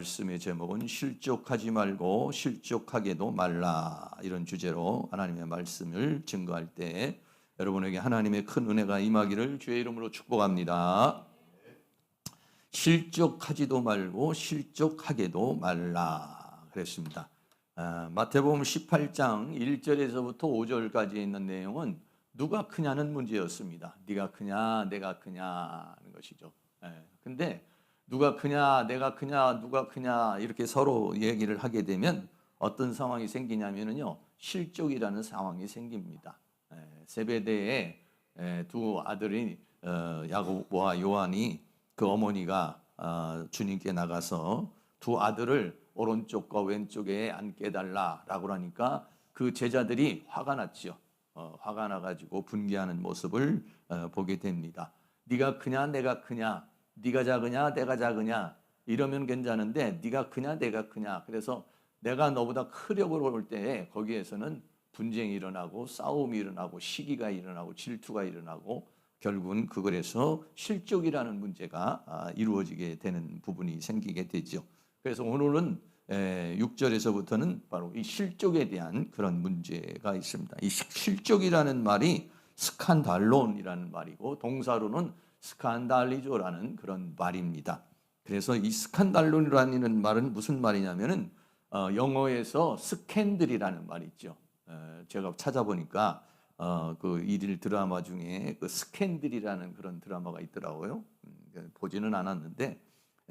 말씀의 제목은 실족하지 말고 실족하게도 말라, 이런 주제로 하나님의 말씀을 증거할 때 여러분에게 하나님의 큰 은혜가 임하기를 주의 이름으로 축복합니다. 실족하지도 말고 실족하게도 말라 그랬습니다. 마태복음 18장 1절에서부터 5절까지 있는 내용은 누가 크냐는 문제였습니다. 네가 크냐 내가 크냐 하는 것이죠. 근데 누가 크냐 내가 크냐 누가 크냐 이렇게 서로 얘기를 하게 되면 어떤 상황이 생기냐면요, 실족이라는 상황이 생깁니다. 세베대의 두 아들인 야고보와 요한이, 그 어머니가 주님께 나가서 두 아들을 오른쪽과 왼쪽에 앉게 해달라라고 하니까 그 제자들이 화가 났죠. 화가 나가지고 분개하는 모습을 보게 됩니다. 네가 크냐 내가 크냐, 네가 작으냐 내가 작으냐 이러면 괜찮은데 네가 크냐 내가 크냐, 그래서 내가 너보다 크려고 올 때 거기에서는 분쟁이 일어나고 싸움이 일어나고 시기가 일어나고 질투가 일어나고 결국은 그걸에서 실족이라는 문제가 이루어지게 되는 부분이 생기게 되죠. 그래서 오늘은 6절에서부터는 바로 이 실족에 대한 그런 문제가 있습니다. 이 실족이라는 말이 스칸달론이라는 말이고 동사로는 스칸달리조라는 그런 말입니다. 그래서 이 스칸달론이라는 말은 무슨 말이냐면은 영어에서 스캔들이라는 말이 있죠. 제가 찾아보니까 그 일일 드라마 중에 그 스캔들이라는 그런 드라마가 있더라고요. 보지는 않았는데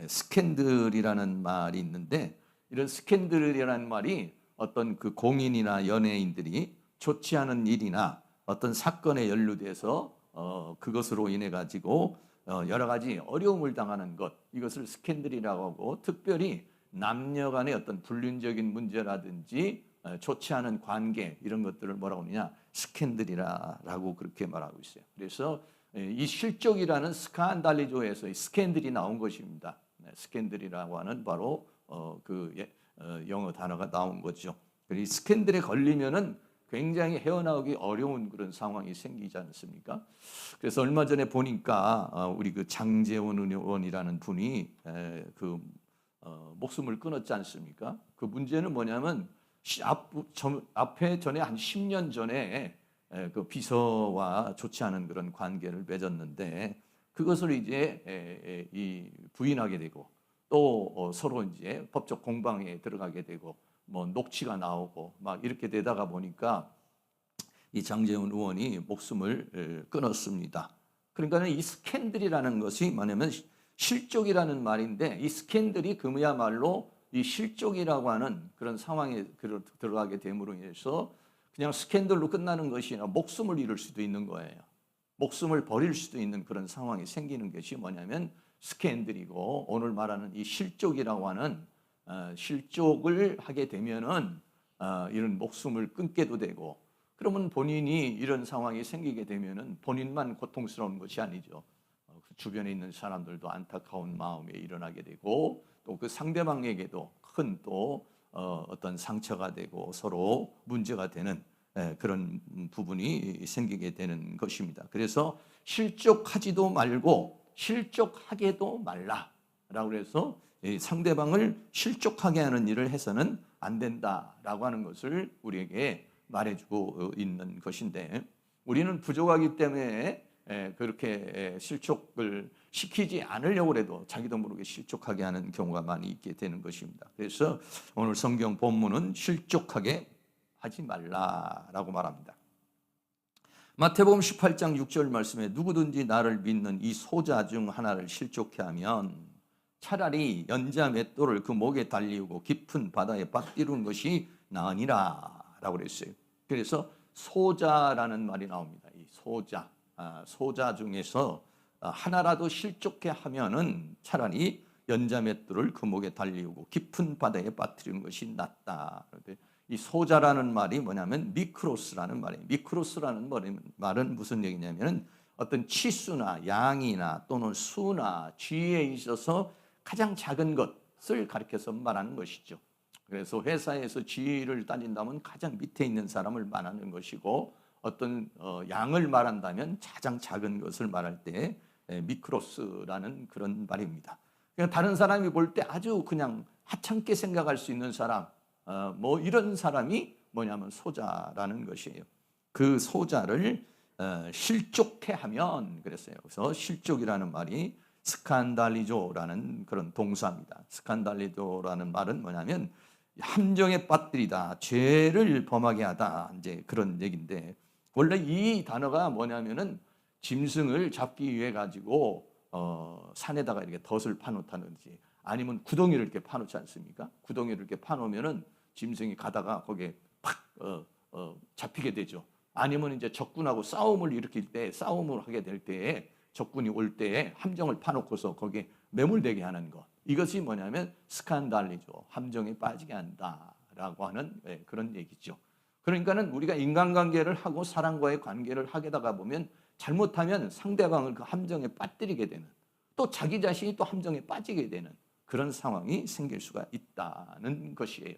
스캔들이라는 말이 있는데, 이런 스캔들이라는 말이 어떤 그 공인이나 연예인들이 좋지 않은 일이나 어떤 사건에 연루돼서 그것으로 인해 가지고 여러 가지 어려움을 당하는 것, 이것을 스캔들이라고 하고, 특별히 남녀 간의 어떤 불륜적인 문제라든지 좋지 않은 관계, 이런 것들을 뭐라고 하느냐, 스캔들이라고 그렇게 말하고 있어요. 그래서 이 실족이라는 스칸달리조에서 스캔들이 나온 것입니다. 스캔들이라고 하는 바로 영어 단어가 나온 거죠. 이 스캔들에 걸리면은 굉장히 헤어나오기 어려운 그런 상황이 생기지 않습니까? 그래서 얼마 전에 보니까 우리 그 장제원 의원이라는 분이 목숨을 끊었지 않습니까? 그 문제는 뭐냐면 앞에 전에 한 10년 전에 그 비서와 좋지 않은 그런 관계를 맺었는데 그것을 이제 부인하게 되고 또 서로 이제 법적 공방에 들어가게 되고 뭐 녹취가 나오고 막 이렇게 되다가 보니까 이 장제원 의원이 목숨을 끊었습니다. 그러니까 이 스캔들이라는 것이 뭐냐면 실족이라는 말인데, 이 스캔들이 그야말로 이 실족이라고 하는 그런 상황에 들어가게 됨으로 인해서 그냥 스캔들로 끝나는 것이 아니라 목숨을 잃을 수도 있는 거예요. 목숨을 버릴 수도 있는 그런 상황이 생기는 것이 뭐냐면 스캔들이고, 오늘 말하는 이 실족이라고 하는 실족을 하게 되면은 이런 목숨을 끊게도 되고, 그러면 본인이 이런 상황이 생기게 되면은 본인만 고통스러운 것이 아니죠. 주변에 있는 사람들도 안타까운 마음에 일어나게 되고 또 그 상대방에게도 큰 또 어떤 상처가 되고 서로 문제가 되는 그런 부분이 생기게 되는 것입니다. 그래서 실족하지도 말고 실족하게도 말라라고 해서 상대방을 실족하게 하는 일을 해서는 안 된다라고 하는 것을 우리에게 말해주고 있는 것인데, 우리는 부족하기 때문에 그렇게 실족을 시키지 않으려고 해도 자기도 모르게 실족하게 하는 경우가 많이 있게 되는 것입니다. 그래서 오늘 성경 본문은 실족하게 하지 말라라고 말합니다. 마태복음 18장 6절 말씀에 누구든지 나를 믿는 이 소자 중 하나를 실족해 하면 차라리 연자 맷돌을 그 목에 달리우고 깊은 바다에 빠뜨리는 것이 나으니라 라고 그랬어요. 그래서 소자라는 말이 나옵니다. 이 소자 중에서 하나라도 실족해 하면은 차라리 연자 맷돌을 그 목에 달리우고 깊은 바다에 빠뜨리는 것이 낫다. 이 소자라는 말이 뭐냐면 미크로스라는 말이에요. 미크로스라는 말은 무슨 얘기냐면은 어떤 치수나 양이나 또는 수나 쥐에 있어서 가장 작은 것을 가리켜서 말하는 것이죠. 그래서 회사에서 쥐를 따진다면 가장 밑에 있는 사람을 말하는 것이고, 어떤 양을 말한다면 가장 작은 것을 말할 때 미크로스라는 그런 말입니다. 그러니까 다른 사람이 볼 때 아주 그냥 하찮게 생각할 수 있는 사람, 뭐 이런 사람이 뭐냐면 소자라는 것이에요. 그 소자를 실족해 하면 그랬어요. 그래서 실족이라는 말이 스칸달리조라는 그런 동사입니다. 스칸달리조라는 말은 뭐냐면 함정에 빠뜨리다, 죄를 범하게 하다, 이제 그런 얘기인데, 원래 이 단어가 뭐냐면은 짐승을 잡기 위해 가지고 산에다가 이렇게 덫을 파놓다든지 아니면 구덩이를 이렇게 파놓지 않습니까? 구덩이를 이렇게 파놓으면은 짐승이 가다가 거기에 팍 잡히게 되죠. 아니면 이제 적군하고 싸움을 일으킬 때, 싸움을 하게 될 때에 적군이 올 때에 함정을 파놓고서 거기에 매몰되게 하는 것. 이것이 뭐냐면 스칸달리죠. 함정에 빠지게 한다라고 하는 그런 얘기죠. 그러니까는 우리가 인간관계를 하고 사람과의 관계를 하게다가 보면 잘못하면 상대방을 그 함정에 빠뜨리게 되는, 또 자기 자신이 또 함정에 빠지게 되는 그런 상황이 생길 수가 있다는 것이에요.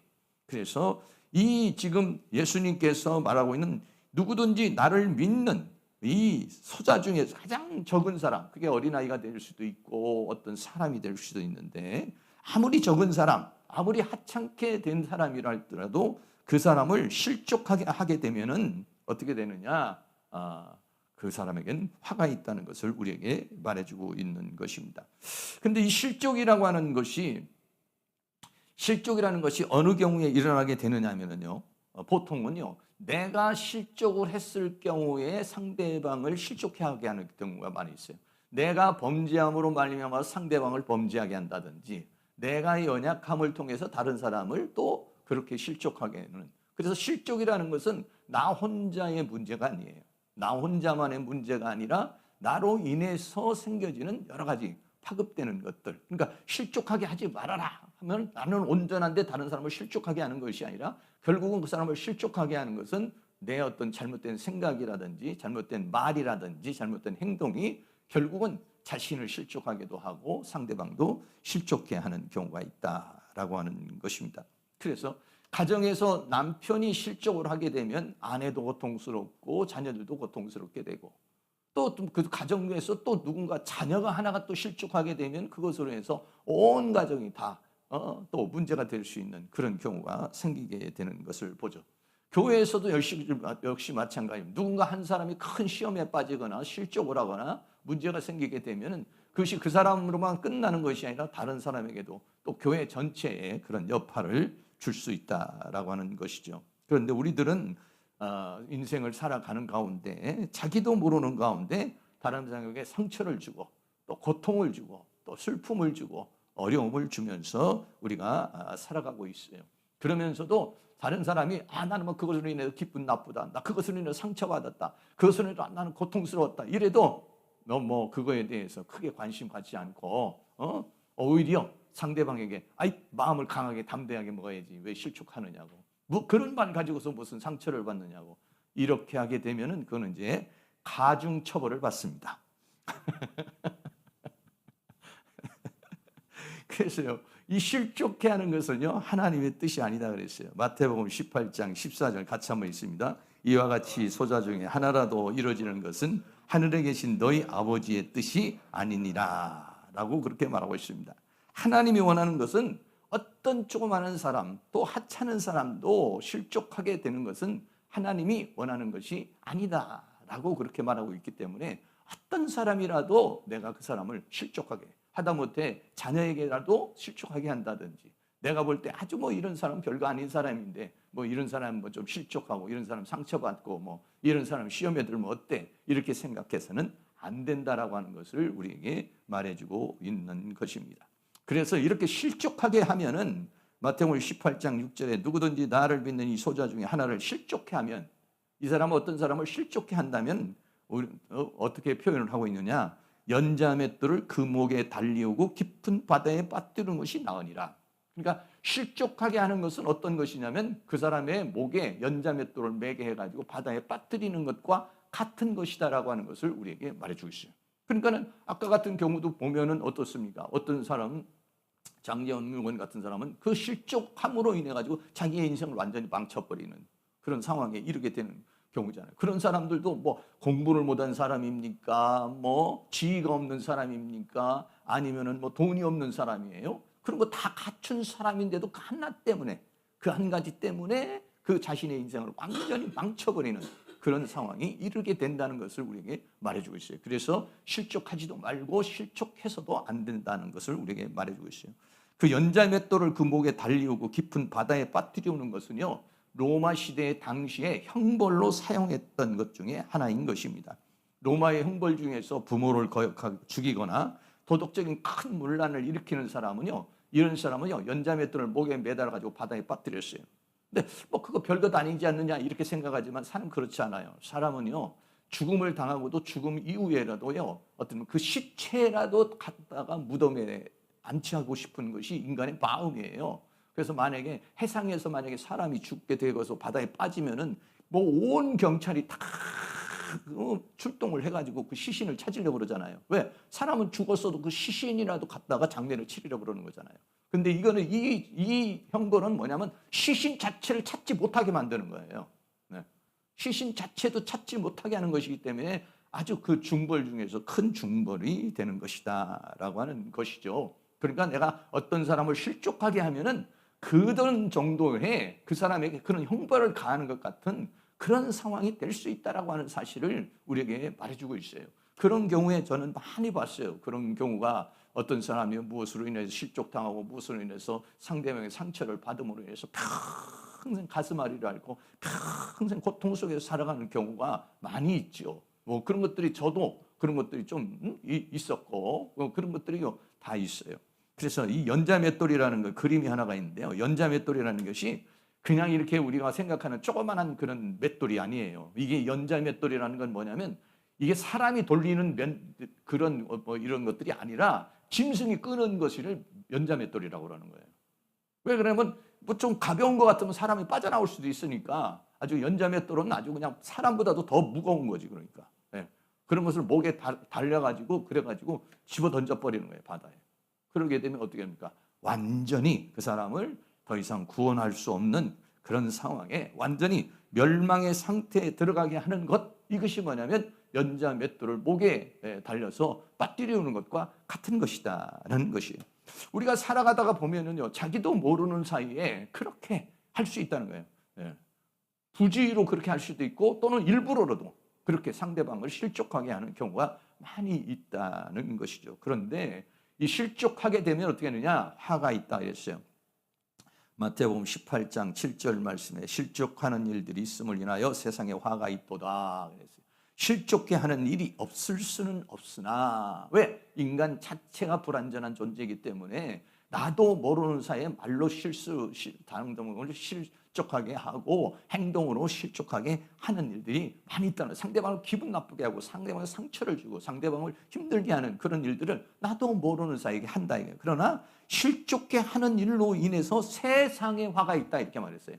그래서 이 지금 예수님께서 말하고 있는 누구든지 나를 믿는 이 소자 중에 가장 적은 사람, 그게 어린아이가 될 수도 있고 어떤 사람이 될 수도 있는데, 아무리 적은 사람, 아무리 하찮게 된 사람이라 할지라도 그 사람을 실족하게 하게 되면은 어떻게 되느냐? 그 사람에겐 화가 있다는 것을 우리에게 말해주고 있는 것입니다. 근데 이 실족이라는 것이 어느 경우에 일어나게 되느냐면요, 보통은요, 내가 실족을 했을 경우에 상대방을 실족해 하게 하는 경우가 많이 있어요. 내가 범죄함으로 말미암아 상대방을 범죄하게 한다든지, 내가 연약함을 통해서 다른 사람을 또 그렇게 실족하게 하는. 그래서 실족이라는 것은 나 혼자의 문제가 아니에요. 나 혼자만의 문제가 아니라 나로 인해서 생겨지는 여러 가지 파급되는 것들. 그러니까 실족하게 하지 말아라 하면 나는 온전한데 다른 사람을 실족하게 하는 것이 아니라, 결국은 그 사람을 실족하게 하는 것은 내 어떤 잘못된 생각이라든지 잘못된 말이라든지 잘못된 행동이 결국은 자신을 실족하게도 하고 상대방도 실족해 하는 경우가 있다라고 하는 것입니다. 그래서 가정에서 남편이 실족을 하게 되면 아내도 고통스럽고 자녀들도 고통스럽게 되고, 또 그 가정에서 또 누군가 자녀가 하나가 또 실족하게 되면 그것으로 해서 온 가정이 다 또 문제가 될 수 있는 그런 경우가 생기게 되는 것을 보죠. 교회에서도 역시 마찬가지입니다. 누군가 한 사람이 큰 시험에 빠지거나 실족을 하거나 문제가 생기게 되면 그것이 그 사람으로만 끝나는 것이 아니라 다른 사람에게도 또 교회 전체에 그런 여파를 줄 수 있다라고 하는 것이죠. 그런데 우리들은 인생을 살아가는 가운데 자기도 모르는 가운데 다른 사람에게 상처를 주고 또 고통을 주고 또 슬픔을 주고 어려움을 주면서 우리가 살아가고 있어요. 그러면서도 다른 사람이 나는 뭐 그것으로 인해서 기분 나쁘다, 나 그것으로 인해서 상처받았다, 그것으로 인해서 나는 고통스러웠다 이래도 너 뭐 그거에 대해서 크게 관심 갖지 않고 오히려 상대방에게 마음을 강하게 담대하게 먹어야지 왜 실족하느냐고, 뭐 그런 말 가지고서 무슨 상처를 받느냐고, 이렇게 하게 되면은 그거는 이제 가중 처벌을 받습니다. 그래서요, 이 실족해 하는 것은요 하나님의 뜻이 아니다 그랬어요. 마태복음 18장 14절 같이 한번 있습니다. 이와 같이 소자 중에 하나라도 이루어지는 것은 하늘에 계신 너희 아버지의 뜻이 아니니라 라고 그렇게 말하고 있습니다. 하나님이 원하는 것은 어떤 조그마한 사람 또 하찮은 사람도 실족하게 되는 것은 하나님이 원하는 것이 아니다 라고 그렇게 말하고 있기 때문에, 어떤 사람이라도 내가 그 사람을 실족하게, 하다못해 자녀에게라도 실족하게 한다든지, 내가 볼 때 아주 뭐 이런 사람 별거 아닌 사람인데 뭐 이런 사람 뭐 좀 실족하고 이런 사람 상처받고 뭐 이런 사람 시험에 들면 어때, 이렇게 생각해서는 안 된다라고 하는 것을 우리에게 말해주고 있는 것입니다. 그래서 이렇게 실족하게 하면은 마태복음 18장 6절에 누구든지 나를 믿는 이 소자 중에 하나를 실족해 하면, 이 사람은 어떤 사람을 실족해 한다면 어떻게 표현을 하고 있느냐, 연자맷돌을 그 목에 달리우고 깊은 바다에 빠뜨리는 것이 나으니라. 그러니까 실족하게 하는 것은 어떤 것이냐면 그 사람의 목에 연자맷돌을 매게 해가지고 바다에 빠뜨리는 것과 같은 것이다라고 하는 것을 우리에게 말해주고 있어요. 그러니까는 아까 같은 경우도 보면은 어떻습니까? 어떤 사람은, 장재원 의원 같은 사람은 그 실족함으로 인해 가지고 자기의 인생을 완전히 망쳐버리는 그런 상황에 이르게 되는 경우잖아요. 그런 사람들도 뭐 공부를 못한 사람입니까? 뭐 지위가 없는 사람입니까? 아니면은 뭐 돈이 없는 사람이에요? 그런 거 다 갖춘 사람인데도 그 하나 때문에, 그 한 가지 때문에 그 자신의 인생을 완전히 망쳐버리는 그런 상황이 이르게 된다는 것을 우리에게 말해주고 있어요. 그래서 실족하지도 말고 실족해서도 안 된다는 것을 우리에게 말해주고 있어요. 그 연자맷돌을 그 목에 달리우고 깊은 바다에 빠뜨리우는 것은요, 로마 시대 당시에 형벌로 사용했던 것 중에 하나인 것입니다. 로마의 형벌 중에서 부모를 거역하고 죽이거나 도덕적인 큰 문란을 일으키는 사람은요, 이런 사람은요, 연자맷돌을 목에 매달아가지고 바다에 빠뜨렸어요. 근데 뭐 그거 별것 아니지 않느냐 이렇게 생각하지만 사람은 그렇지 않아요. 사람은요, 죽음을 당하고도 죽음 이후에라도요, 어떤 그 시체라도 갖다가 무덤에 안치하고 싶은 것이 인간의 마음이에요. 그래서 만약에 해상에서 만약에 사람이 죽게 되어서 바다에 빠지면은 뭐 온 경찰이 다 출동을 해가지고 그 시신을 찾으려고 그러잖아요. 왜? 사람은 죽었어도 그 시신이라도 갖다가 장례를 치르려고 그러는 거잖아요. 근데 이거는 이 형벌은 뭐냐면 시신 자체를 찾지 못하게 만드는 거예요. 네. 시신 자체도 찾지 못하게 하는 것이기 때문에 아주 그 중벌 중에서 큰 중벌이 되는 것이다라고 하는 것이죠. 그러니까 내가 어떤 사람을 실족하게 하면은 그런 정도의 그 사람에게 그런 형벌을 가하는 것 같은 그런 상황이 될 수 있다라고 하는 사실을 우리에게 말해주고 있어요. 그런 경우에 저는 많이 봤어요. 그런 경우가 어떤 사람이 무엇으로 인해서 실족당하고 무엇으로 인해서 상대방의 상처를 받음으로 인해서 평생 가슴앓이를 앓고 평생 고통 속에서 살아가는 경우가 많이 있죠. 뭐 그런 것들이 저도 그런 것들이 좀 있었고 그런 것들이 다 있어요. 그래서 이 연자맷돌이라는 거 그림이 하나가 있는데요. 연자맷돌이라는 것이 그냥 이렇게 우리가 생각하는 조그만한 그런 맷돌이 아니에요. 이게 연자맷돌이라는 건 뭐냐면 이게 사람이 돌리는 그런 뭐 이런 것들이 아니라 짐승이 끄는 것을 연자맷돌이라고 그러는 거예요. 왜 그러면 뭐 좀 가벼운 것 같으면 사람이 빠져나올 수도 있으니까 아주 연자맷돌은 아주 그냥 사람보다도 더 무거운 거지 그러니까. 네. 그런 것을 목에 달려가지고 그래가지고 집어 던져버리는 거예요 바다에. 그러게 되면 어떻게 합니까? 완전히 그 사람을 더 이상 구원할 수 없는 그런 상황에 완전히 멸망의 상태에 들어가게 하는 것, 이것이 뭐냐면 연자맷돌을 목에 달려서 빠뜨리우는 것과 같은 것이다라는 것이에요. 우리가 살아가다가 보면은요, 자기도 모르는 사이에 그렇게 할 수 있다는 거예요. 예. 부주의로 그렇게 할 수도 있고 또는 일부러라도 그렇게 상대방을 실족하게 하는 경우가 많이 있다는 것이죠. 그런데 이 실족하게 되면 어떻게 하느냐? 화가 있다 이랬어요. 마태복음 18장 7절 말씀에 실족하는 일들이 있음을 인하여 세상에 화가 있도다 그랬어요. 실족해 하는 일이 없을 수는 없으나 왜? 인간 자체가 불완전한 존재이기 때문에 나도 모르는 사이에 말로 다른 경우를 실족하게 하고 행동으로 실족하게 하는 일들이 많이 있다는, 상대방을 기분 나쁘게 하고 상대방에 상처를 주고 상대방을 힘들게 하는 그런 일들을 나도 모르는 사이에 한다 이게. 그러나 실족해 하는 일로 인해서 세상에 화가 있다 이렇게 말했어요.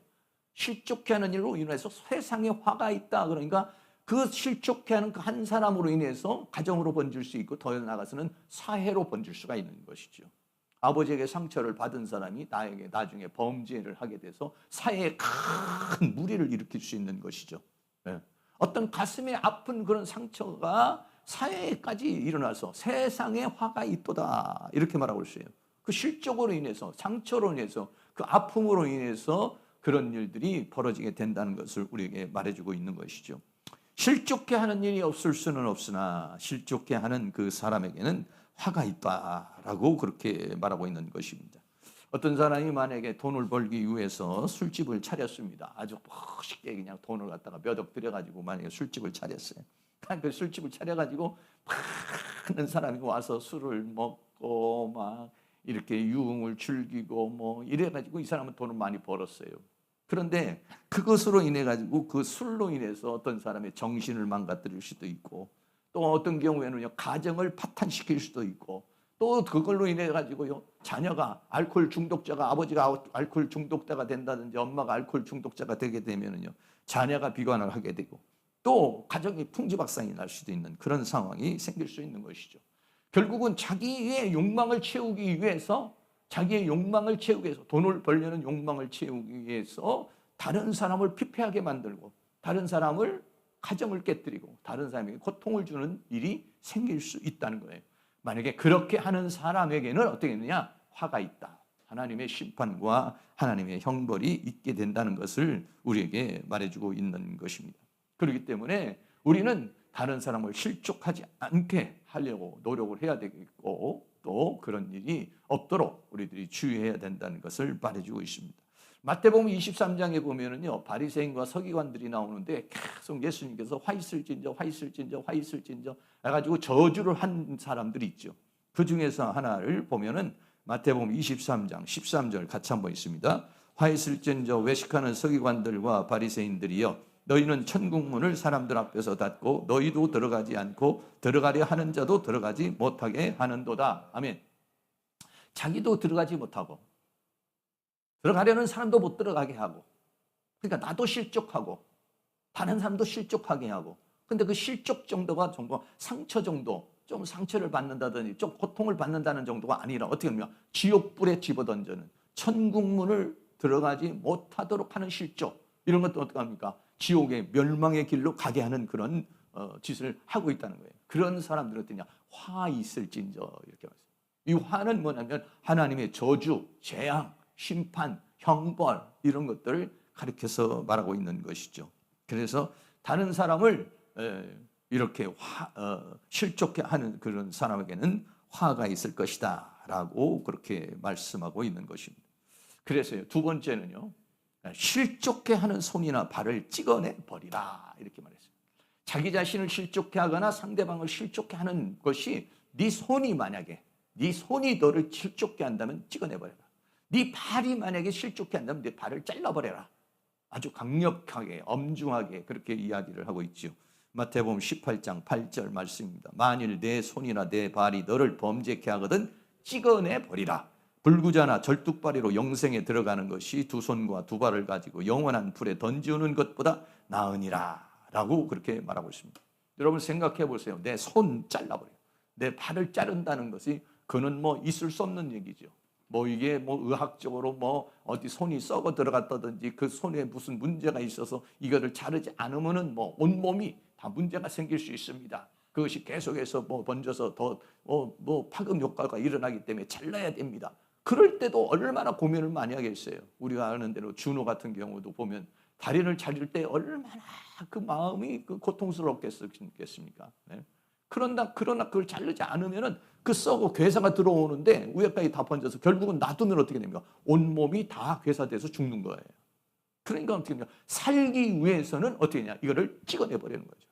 실족해 하는 일로 인해서 세상에 화가 있다. 그러니까 그 실족해 하는 그 한 사람으로 인해서 가정으로 번질 수 있고 더 나아가서는 사회로 번질 수가 있는 것이죠. 아버지에게 상처를 받은 사람이 나에게 나중에 범죄를 하게 돼서 사회에 큰 무리를 일으킬 수 있는 것이죠. 네. 어떤 가슴에 아픈 그런 상처가 사회까지 일어나서 세상에 화가 있도다 이렇게 말하고 있어요. 그 실족으로 인해서 상처로 인해서 그 아픔으로 인해서 그런 일들이 벌어지게 된다는 것을 우리에게 말해주고 있는 것이죠. 실족해 하는 일이 없을 수는 없으나 실족해 하는 그 사람에게는 화가 있다라고 그렇게 말하고 있는 것입니다. 어떤 사람이 만약에 돈을 벌기 위해서 술집을 차렸습니다. 아주 멋있게 그냥 돈을 갖다가 몇 억 들여가지고 만약에 술집을 차렸어요. 그 술집을 차려가지고 많은 사람이 와서 술을 먹고 막 이렇게 유흥을 즐기고 뭐 이래가지고 이 사람은 돈을 많이 벌었어요. 그런데 그것으로 인해 가지고 그 술로 인해서 어떤 사람의 정신을 망가뜨릴 수도 있고 또 어떤 경우에는요 가정을 파탄시킬 수도 있고 또 그걸로 인해 가지고요 자녀가 알코올 중독자가 아버지가 알코올 중독자가 된다든지 엄마가 알코올 중독자가 되게 되면은요 자녀가 비관을 하게 되고 또 가정이 풍지박산이 날 수도 있는 그런 상황이 생길 수 있는 것이죠. 결국은 자기의 욕망을 채우기 위해서 돈을 벌려는 욕망을 채우기 위해서 다른 사람을 피폐하게 만들고 다른 사람을 가정을 깨뜨리고 다른 사람에게 고통을 주는 일이 생길 수 있다는 거예요. 만약에 그렇게 하는 사람에게는 어떻게 되느냐? 화가 있다. 하나님의 심판과 하나님의 형벌이 있게 된다는 것을 우리에게 말해주고 있는 것입니다. 그렇기 때문에 우리는 다른 사람을 실족하지 않게 하려고 노력을 해야 되겠고, 또 그런 일이 없도록 우리들이 주의해야 된다는 것을 말해주고 있습니다. 마태복음 23장에 보면은요, 바리새인과 서기관들이 나오는데 계속 예수님께서 화 있을진저 해가지고 저주를 한 사람들이 있죠. 그 중에서 하나를 보면은 마태복음 23장 13절 같이 한번 있습니다. 화 있을진저 외식하는 서기관들과 바리새인들이여, 너희는 천국문을 사람들 앞에서 닫고 너희도 들어가지 않고 들어가려 하는 자도 들어가지 못하게 하는도다. 아멘. 자기도 들어가지 못하고 들어가려는 사람도 못 들어가게 하고, 그러니까 나도 실족하고 다른 사람도 실족하게 하고, 근데 그 실족 정도가 정말 상처 정도, 좀 상처를 받는다든지 좀 고통을 받는다는 정도가 아니라 어떻게 하면 지옥불에 집어던지는, 천국문을 들어가지 못하도록 하는 실족, 이런 것도 어떻게 합니까? 지옥의 멸망의 길로 가게 하는 그런 짓을 하고 있다는 거예요. 그런 사람들은 어떠냐? 화 있을진저, 이렇게 말했어요. 이 화는 뭐냐면 하나님의 저주, 재앙, 심판, 형벌, 이런 것들을 가리켜서 말하고 있는 것이죠. 그래서 다른 사람을 이렇게 실족해 하는 그런 사람에게는 화가 있을 것이다 라고 그렇게 말씀하고 있는 것입니다. 그래서요, 두 번째는요, 실족해 하는 손이나 발을 찍어내 버리라, 이렇게 말했어요. 자기 자신을 실족해 하거나 상대방을 실족해 하는 것이, 네 손이 만약에, 네 손이 너를 실족해 한다면 찍어내 버려라. 네 발이 만약에 실족해 한다면 네 발을 잘라버려라. 아주 강력하게, 엄중하게 그렇게 이야기를 하고 있죠. 마태복음 18장 8절 말씀입니다. 만일 내 손이나 내 발이 너를 범죄케 하거든 찍어내 버리라. 불구자나 절뚝발이로 영생에 들어가는 것이 두 손과 두 발을 가지고 영원한 불에 던지우는 것보다 나으니라 라고 그렇게 말하고 있습니다. 여러분 생각해 보세요. 내 손 잘라버려요. 내 발을 자른다는 것이, 그는 뭐 있을 수 없는 얘기죠. 뭐 이게 뭐 의학적으로 뭐 어디 손이 썩어 들어갔다든지 그 손에 무슨 문제가 있어서 이거를 자르지 않으면은 뭐 온몸이 다 문제가 생길 수 있습니다. 그것이 계속해서 뭐 번져서 더 뭐 파급 효과가 일어나기 때문에 잘라야 됩니다. 그럴 때도 얼마나 고민을 많이 하겠어요. 우리가 아는 대로 준호 같은 경우도 보면 다리를 자를 때 얼마나 그 마음이 그 고통스럽겠습니까? 네? 그러나 그걸 자르지 않으면은 그 썩어 괴사가 들어오는데 위에까지 다 번져서 결국은 놔두면 어떻게 됩니까? 온몸이 다 괴사돼서 죽는 거예요. 그러니까 어떻게 됩니까? 살기 위해서는 어떻게 하냐? 이거를 찍어내 버리는 거죠.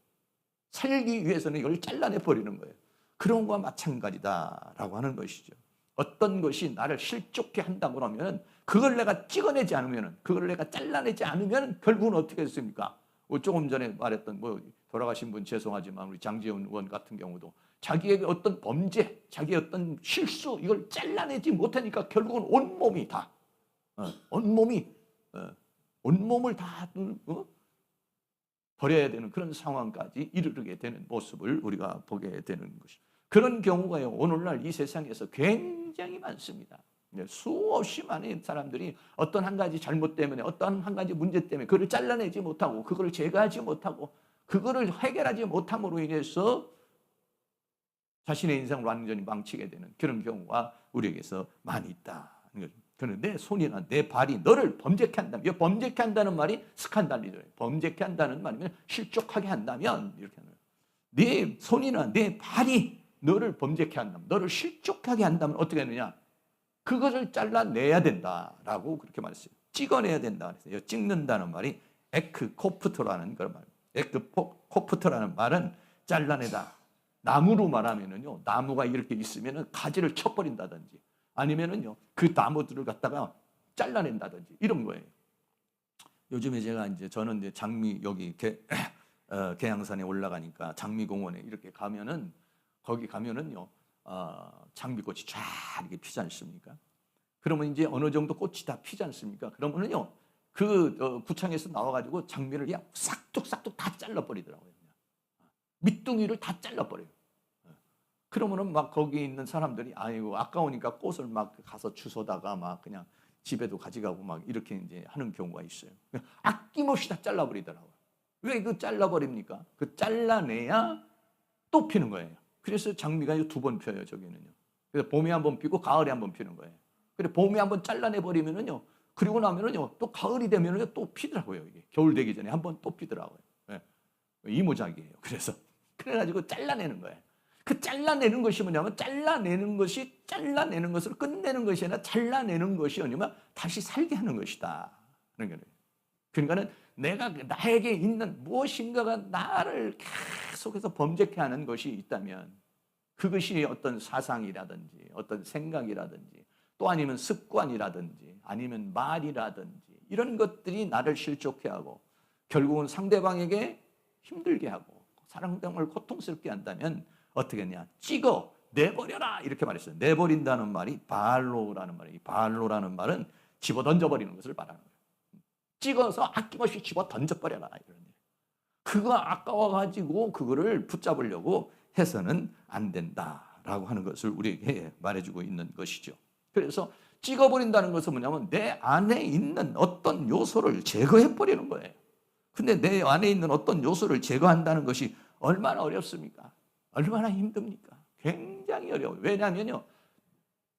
살기 위해서는 이걸 잘라내 버리는 거예요. 그런 것과 마찬가지다라고 하는 것이죠. 어떤 것이 나를 실족해 한다고 하면 그걸 내가 찍어내지 않으면, 그걸 내가 잘라내지 않으면 결국은 어떻게 됐습니까? 조금 전에 말했던 돌아가신 분 죄송하지만 우리 장지훈 의원 같은 경우도 자기의 어떤 범죄, 자기의 어떤 실수, 이걸 잘라내지 못하니까 결국은 온몸이 다 온몸을 다 버려야 되는 그런 상황까지 이르게 되는 모습을 우리가 보게 되는 것이죠. 그런 경우가요, 오늘날 이 세상에서 굉장히 많습니다. 수없이 많은 사람들이 어떤 한 가지 잘못 때문에, 어떤 한 가지 문제 때문에 그걸 잘라내지 못하고, 그걸 제거하지 못하고, 그거를 해결하지 못함으로 인해서 자신의 인생을 완전히 망치게 되는 그런 경우가 우리에게서 많이 있다. 그런데 내 손이나 내 발이 너를 범죄케 한다면, 이 범죄케 한다는 말이 스칸달리죠. 범죄케 한다는 말이면 실족하게 한다면, 이렇게 하는 거예요. 네 손이나 내 발이 너를 범죄케 한다면, 너를 실족하게 한다면 어떻게 하느냐? 그것을 잘라내야 된다라고 그렇게 말했어요. 찍어내야 된다 그랬어요. 찍는다는 말이 에크코프터라는 그런 말이에요. 에크코프터라는 말은 잘라내다. 나무로 말하면은요, 나무가 이렇게 있으면은 가지를 쳐버린다든지, 아니면은요 그 나무들을 갖다가 잘라낸다든지 이런 거예요. 요즘에 저는 이제 장미 여기 계양산에 올라가니까 장미공원에 이렇게 가면은, 거기 가면은요 장미꽃이 쫙 이렇게 피지 않습니까? 그러면 이제 어느 정도 꽃이 다 피지 않습니까? 그러면은요 그 구청에서 나와가지고 장미를 그냥 싹둑싹둑 다 잘라버리더라고요. 밑둥이를 다 잘라버려요. 그러면은 막 거기 있는 사람들이 아이고 아까우니까 꽃을 막 가서 주워다가 막 그냥 집에도 가져가고 막 이렇게 이제 하는 경우가 있어요. 아낌없이 다 잘라버리더라고요. 왜 그 잘라버립니까? 그 잘라내야 또 피는 거예요. 그래서 장미가 두 번 펴요, 저기는요. 그래서 봄에 한 번 피고 가을에 한 번 피는 거예요. 그래 봄에 한번 잘라내 버리면은요. 그리고 나면은요. 또 가을이 되면은요. 또 피더라고요. 이게 겨울 되기 전에 한번 또 피더라고요. 예. 이모작이에요. 그래서 그래가지고 잘라내는 거예요. 그 잘라내는 것이 뭐냐면 잘라내는 것을 끝내는 것이 아니라 잘라내는 것이 아니면 다시 살게 하는 것이다. 그런 거예요. 그러니까는 내가 나에게 있는 무엇인가가 나를 계속해서 범죄케 하는 것이 있다면 그것이 어떤 사상이라든지 어떤 생각이라든지 또 아니면 습관이라든지 아니면 말이라든지 이런 것들이 나를 실족해 하고 결국은 상대방에게 힘들게 하고 상대방을 고통스럽게 한다면 어떻게 했냐? 찍어 내버려라 이렇게 말했어요. 내버린다는 말이 발로라는 말이에요. 발로라는 말은 집어 던져버리는 것을 말하는 거예요. 찍어서 아낌없이 집어 던져버려라 이런. 그거 아까워가지고 그거를 붙잡으려고 해서는 안 된다라고 하는 것을 우리에게 말해주고 있는 것이죠. 그래서 찍어버린다는 것은 뭐냐면 내 안에 있는 어떤 요소를 제거해버리는 거예요. 근데 내 안에 있는 어떤 요소를 제거한다는 것이 얼마나 어렵습니까? 얼마나 힘듭니까? 굉장히 어려워요. 왜냐하면요.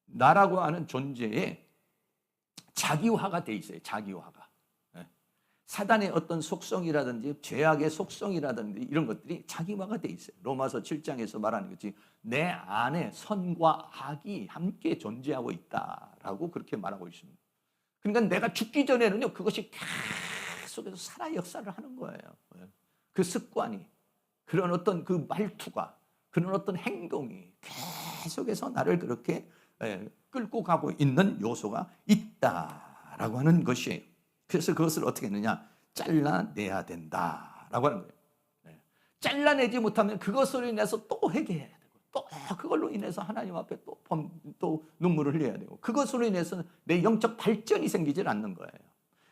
나라고 하는 존재에 자기화가 돼 있어요. 자기화가. 사단의 어떤 속성이라든지 죄악의 속성이라든지 이런 것들이 자기화가 돼 있어요. 로마서 7장에서 말하는 것이 내 안에 선과 악이 함께 존재하고 있다라고 그렇게 말하고 있습니다. 그러니까 내가 죽기 전에는요. 그것이 계속해서 살아 역사를 하는 거예요. 그 습관이 그런 어떤 그 말투가 그런 어떤 행동이 계속해서 나를 그렇게 끌고 가고 있는 요소가 있다라고 하는 것이에요. 그래서 그것을 어떻게 했느냐? 잘라내야 된다라고 하는 거예요. 잘라내지 못하면 그것으로 인해서 또 회개해야 되고 또 그걸로 인해서 하나님 앞에 또 눈물을 흘려야 되고 그것으로 인해서 내 영적 발전이 생기질 않는 거예요.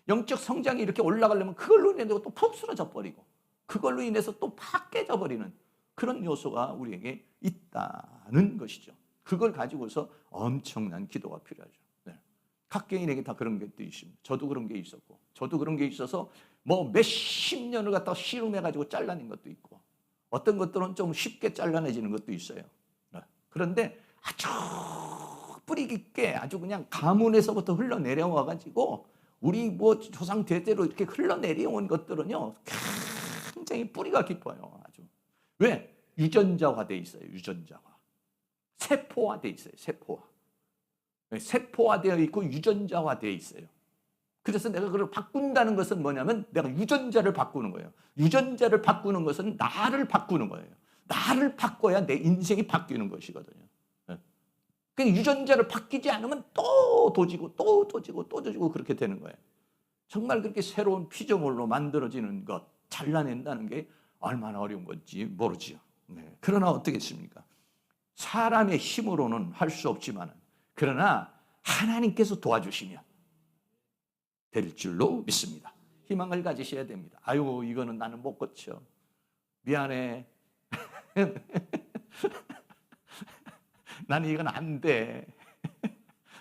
영적 성장이 이렇게 올라가려면 그걸로 인해서 또 푹 쓰러져 버리고 그걸로 인해서 또 팍 깨져 버리는 그런 요소가 우리에게 있다는 것이죠. 그걸 가지고서 엄청난 기도가 필요하죠. 각 개인에게 다 그런 것도 있습니다. 저도 그런 게 있었고 저도 그런 게 있어서 뭐 몇십 년을 갖다가 씨름해가지고 잘라낸 것도 있고 어떤 것들은 좀 쉽게 잘라내지는 것도 있어요. 그런데 아주 뿌리 깊게 아주 그냥 가문에서부터 흘러내려와가지고 우리 뭐 조상 대대로 이렇게 흘러내려온 것들은요 굉장히 뿌리가 깊어요. 아주. 왜? 유전자화돼 있어요. 유전자화. 세포화돼 있어요. 세포화. 세포화되어 있고 유전자화되어 있어요. 그래서 내가 그걸 바꾼다는 것은 뭐냐면 내가 유전자를 바꾸는 거예요. 유전자를 바꾸는 것은 나를 바꾸는 거예요. 나를 바꿔야 내 인생이 바뀌는 것이거든요. 그러니까 유전자를 바뀌지 않으면 또 도지고 또 도지고 또 도지고 그렇게 되는 거예요. 정말 그렇게 새로운 피조물로 만들어지는 것 잘라낸다는 게 얼마나 어려운 건지 모르지요. 그러나 어떻겠습니까? 사람의 힘으로는 할 수 없지만 그러나 하나님께서 도와주시면 될 줄로 믿습니다. 희망을 가지셔야 됩니다. 아유 이거는 나는 못 고쳐. 미안해. 나는 이건 안 돼.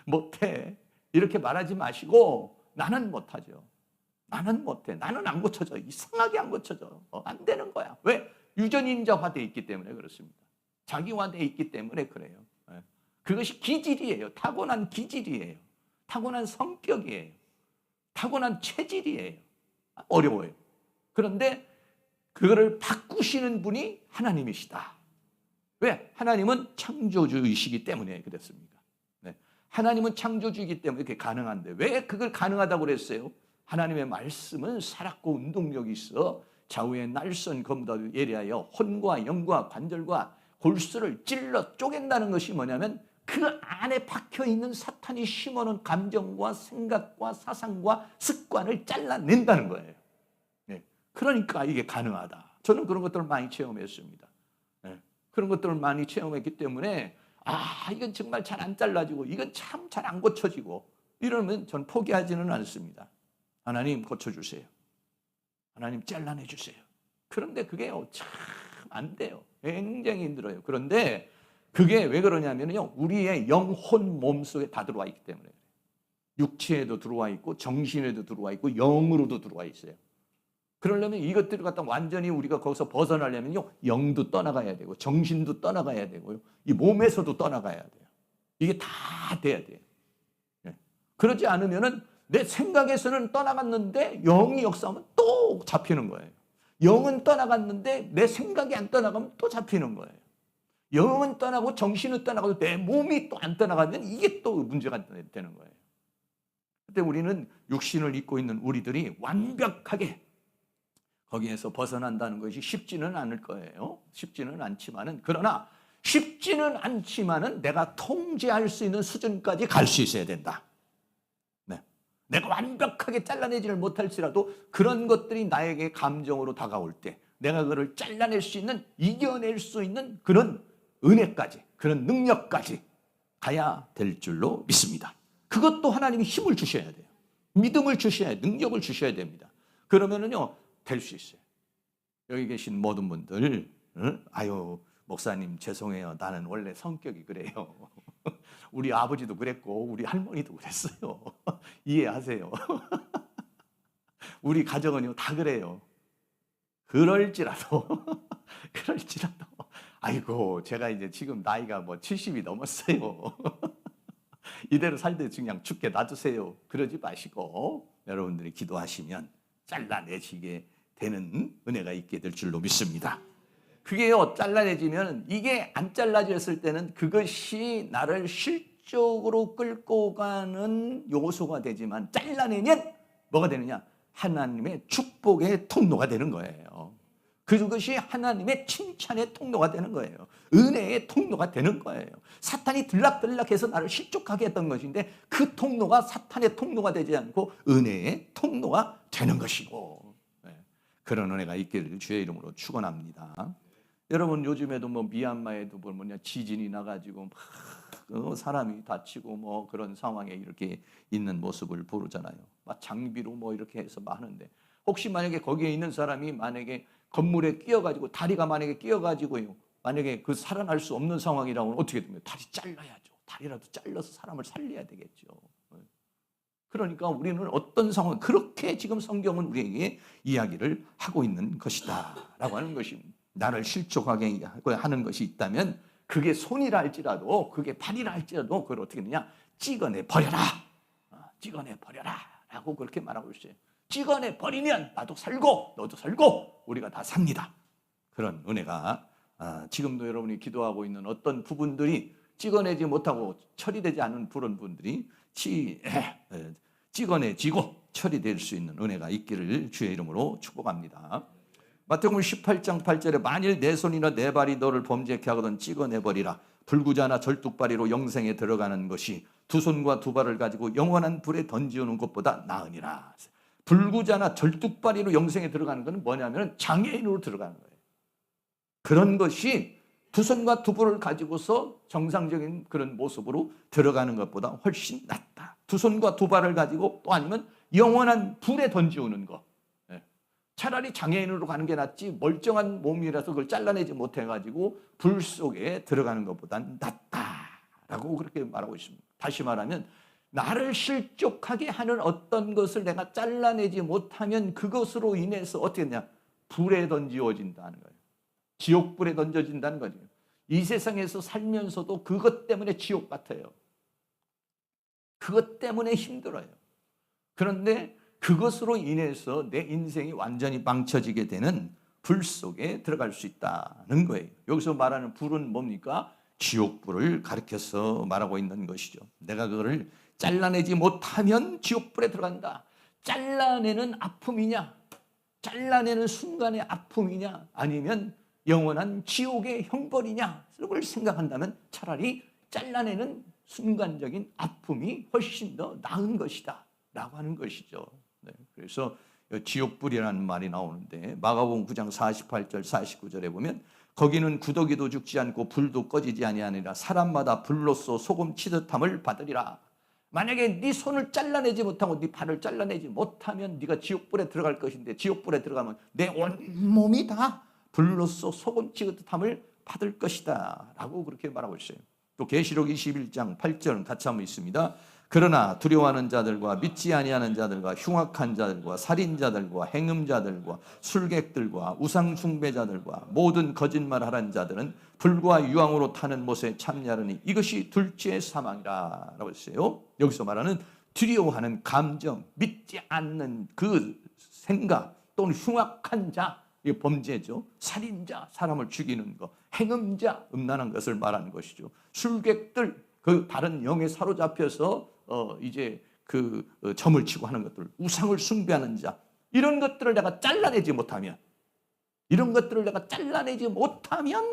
못해. 이렇게 말하지 마시고 나는 못하죠. 나는 못해. 나는 안 고쳐져. 이상하게 안 고쳐져. 안 되는 거야. 왜? 유전인자화되어 있기 때문에 그렇습니다. 자기화되어 있기 때문에 그래요. 그것이 기질이에요. 타고난 기질이에요. 타고난 성격이에요. 타고난 체질이에요. 어려워요. 그런데 그거를 바꾸시는 분이 하나님이시다. 왜? 하나님은 창조주이시기 때문에 그렇습니다. 하나님은 창조주이기 때문에 그게 가능한데 왜 그걸 가능하다고 그랬어요? 하나님의 말씀은 살았고 운동력이 있어 좌우의 날선 검보다 예리하여 혼과 영과 관절과 골수를 찔러 쪼갠다는 것이 뭐냐면 그 안에 박혀있는 사탄이 심어놓은 감정과 생각과 사상과 습관을 잘라낸다는 거예요. 그러니까 이게 가능하다. 저는 그런 것들을 많이 체험했습니다. 그런 것들을 많이 체험했기 때문에 이건 정말 잘 안 잘라지고 이건 참 잘 안 고쳐지고 이러면 전 포기하지는 않습니다. 하나님 고쳐주세요. 하나님 잘라내주세요. 그런데 그게 참 안 돼요. 굉장히 힘들어요. 그런데 그게 왜 그러냐면요. 우리의 영혼 몸속에 다 들어와 있기 때문에 육체에도 들어와 있고 정신에도 들어와 있고 영으로도 들어와 있어요. 그러려면 이것들을 갖다 완전히 우리가 거기서 벗어나려면요. 영도 떠나가야 되고 정신도 떠나가야 되고요. 이 몸에서도 떠나가야 돼요. 이게 다 돼야 돼요. 그러지 않으면은 내 생각에서는 떠나갔는데 영이 역사하면 또 잡히는 거예요. 영은 떠나갔는데 내 생각이 안 떠나가면 또 잡히는 거예요. 영은 떠나고 정신은 떠나가도 내 몸이 또 안 떠나가면 이게 또 문제가 되는 거예요. 그때 우리는 육신을 입고 있는 우리들이 완벽하게 거기에서 벗어난다는 것이 쉽지는 않을 거예요. 쉽지는 않지만은, 그러나 쉽지는 않지만은 내가 통제할 수 있는 수준까지 갈 수 있어야 된다. 네. 내가 완벽하게 잘라내지를 못할지라도 그런 것들이 나에게 감정으로 다가올 때 내가 그걸 잘라낼 수 있는, 이겨낼 수 있는 그런 은혜까지, 그런 능력까지 가야 될 줄로 믿습니다. 그것도 하나님이 힘을 주셔야 돼요. 믿음을 주셔야, 능력을 주셔야 됩니다. 그러면은요, 될 수 있어요. 여기 계신 모든 분들, 아유, 목사님 죄송해요. 나는 원래 성격이 그래요. 우리 아버지도 그랬고 우리 할머니도 그랬어요. 이해하세요. 우리 가정은요 다 그래요. 그럴지라도 아이고 제가 이제 지금 나이가 뭐 70이 넘었어요. 이대로 살때 그냥 죽게 놔두세요. 그러지 마시고 여러분들이 기도하시면 잘라내지게 되는 은혜가 있게 될 줄로 믿습니다. 그게요, 잘라내지면, 이게 안 잘라졌을 때는 그것이 나를 실적으로 끌고 가는 요소가 되지만, 잘라내면 뭐가 되느냐? 하나님의 축복의 통로가 되는 거예요. 그것이 하나님의 칭찬의 통로가 되는 거예요. 은혜의 통로가 되는 거예요. 사탄이 들락들락해서 나를 실족하게 했던 것인데 그 통로가 사탄의 통로가 되지 않고 은혜의 통로가 되는 것이고, 그런 은혜가 있기를 주의 이름으로 축원합니다. 여러분 요즘에도 뭐 미얀마에도 뭐냐 지진이 나가지고 막 사람이 다치고 뭐 그런 상황에 이렇게 있는 모습을 보잖아요. 막 장비로 뭐 이렇게 해서 많은데, 혹시 만약에 거기에 있는 사람이 만약에 건물에 끼어가지고 다리가 만약에 끼어가지고요, 만약에 그 살아날 수 없는 상황이라면 어떻게 됩니까? 다리 잘라야죠. 다리라도 잘라서 사람을 살려야 되겠죠. 그러니까 우리는 어떤 상황, 그렇게 지금 성경은 우리에게 이야기를 하고 있는 것이다 라고 하는 것입니다. 나를 실족하게 하는 것이 있다면 그게 손이라 할지라도, 그게 팔이라 할지라도 그걸 어떻게 하느냐? 찍어내 버려라. 찍어내 버려라 라고 그렇게 말하고 있어요. 찍어내 버리면 나도 살고 너도 살고 우리가 다 삽니다. 그런 은혜가 지금도 여러분이 기도하고 있는 어떤 부분들이 찍어내지 못하고 처리되지 않은 그런 분들이 찍어내지고 처리될 수 있는 은혜가 있기를 주의 이름으로 축복합니다. 마태복음 18장 8절에 만일 내 손이나 내 발이 너를 범죄케 하거든 찍어내버리라. 불구자나 절뚝발이로 영생에 들어가는 것이 두 손과 두 발을 가지고 영원한 불에 던지우는 것보다 나으니라. 불구자나 절뚝발이로 영생에 들어가는 것은 뭐냐면 장애인으로 들어가는 거예요. 그런 것이 두 손과 두 발을 가지고서 정상적인 그런 모습으로 들어가는 것보다 훨씬 낫다. 두 손과 두 발을 가지고 또 아니면 영원한 불에 던지우는 것. 차라리 장애인으로 가는 게 낫지, 멀쩡한 몸이라서 그걸 잘라내지 못해가지고 불 속에 들어가는 것보다 낫다라고 그렇게 말하고 있습니다. 다시 말하면 나를 실족하게 하는 어떤 것을 내가 잘라내지 못하면 그것으로 인해서 어떻게 되냐? 불에 던지워진다는 거예요. 지옥불에 던져진다는 거죠. 이 세상에서 살면서도 그것 때문에 지옥 같아요. 그것 때문에 힘들어요. 그런데 그것으로 인해서 내 인생이 완전히 망쳐지게 되는 불 속에 들어갈 수 있다는 거예요. 여기서 말하는 불은 뭡니까? 지옥불을 가리켜서 말하고 있는 것이죠. 내가 그거를 잘라내지 못하면 지옥불에 들어간다. 잘라내는 아픔이냐? 잘라내는 순간의 아픔이냐? 아니면 영원한 지옥의 형벌이냐? 그걸 생각한다면 차라리 잘라내는 순간적인 아픔이 훨씬 더 나은 것이다 라고 하는 것이죠. 그래서 지옥불이라는 말이 나오는데 마가복음 9장 48절 49절에 보면 거기는 구더기도 죽지 않고 불도 꺼지지 아니하니라. 사람마다 불로써 소금 치듯함을 받으리라. 만약에 네 손을 잘라내지 못하고 네 발을 잘라내지 못하면 네가 지옥불에 들어갈 것인데, 지옥불에 들어가면 내 온몸이 다 불로써 소금 치듯함을 받을 것이다 라고 그렇게 말하고 있어요. 또 계시록 21장 8절은 같이 한번 있습니다. 그러나 두려워하는 자들과 믿지 아니하는 자들과 흉악한 자들과 살인자들과 행음자들과 술객들과 우상 숭배자들과 모든 거짓말하는 자들은 불과 유황으로 타는 못에 참여하느니 이것이 둘째 사망이라 라고 했어요. 여기서 말하는 두려워하는 감정, 믿지 않는 그 생각 또는 흉악한 자, 이게 범죄죠. 살인자, 사람을 죽이는 것, 행음자, 음란한 것을 말하는 것이죠. 술객들, 그 다른 영에 사로잡혀서 이제 그 점을 치고 하는 것들, 우상을 숭배하는 자, 이런 것들을 내가 잘라내지 못하면,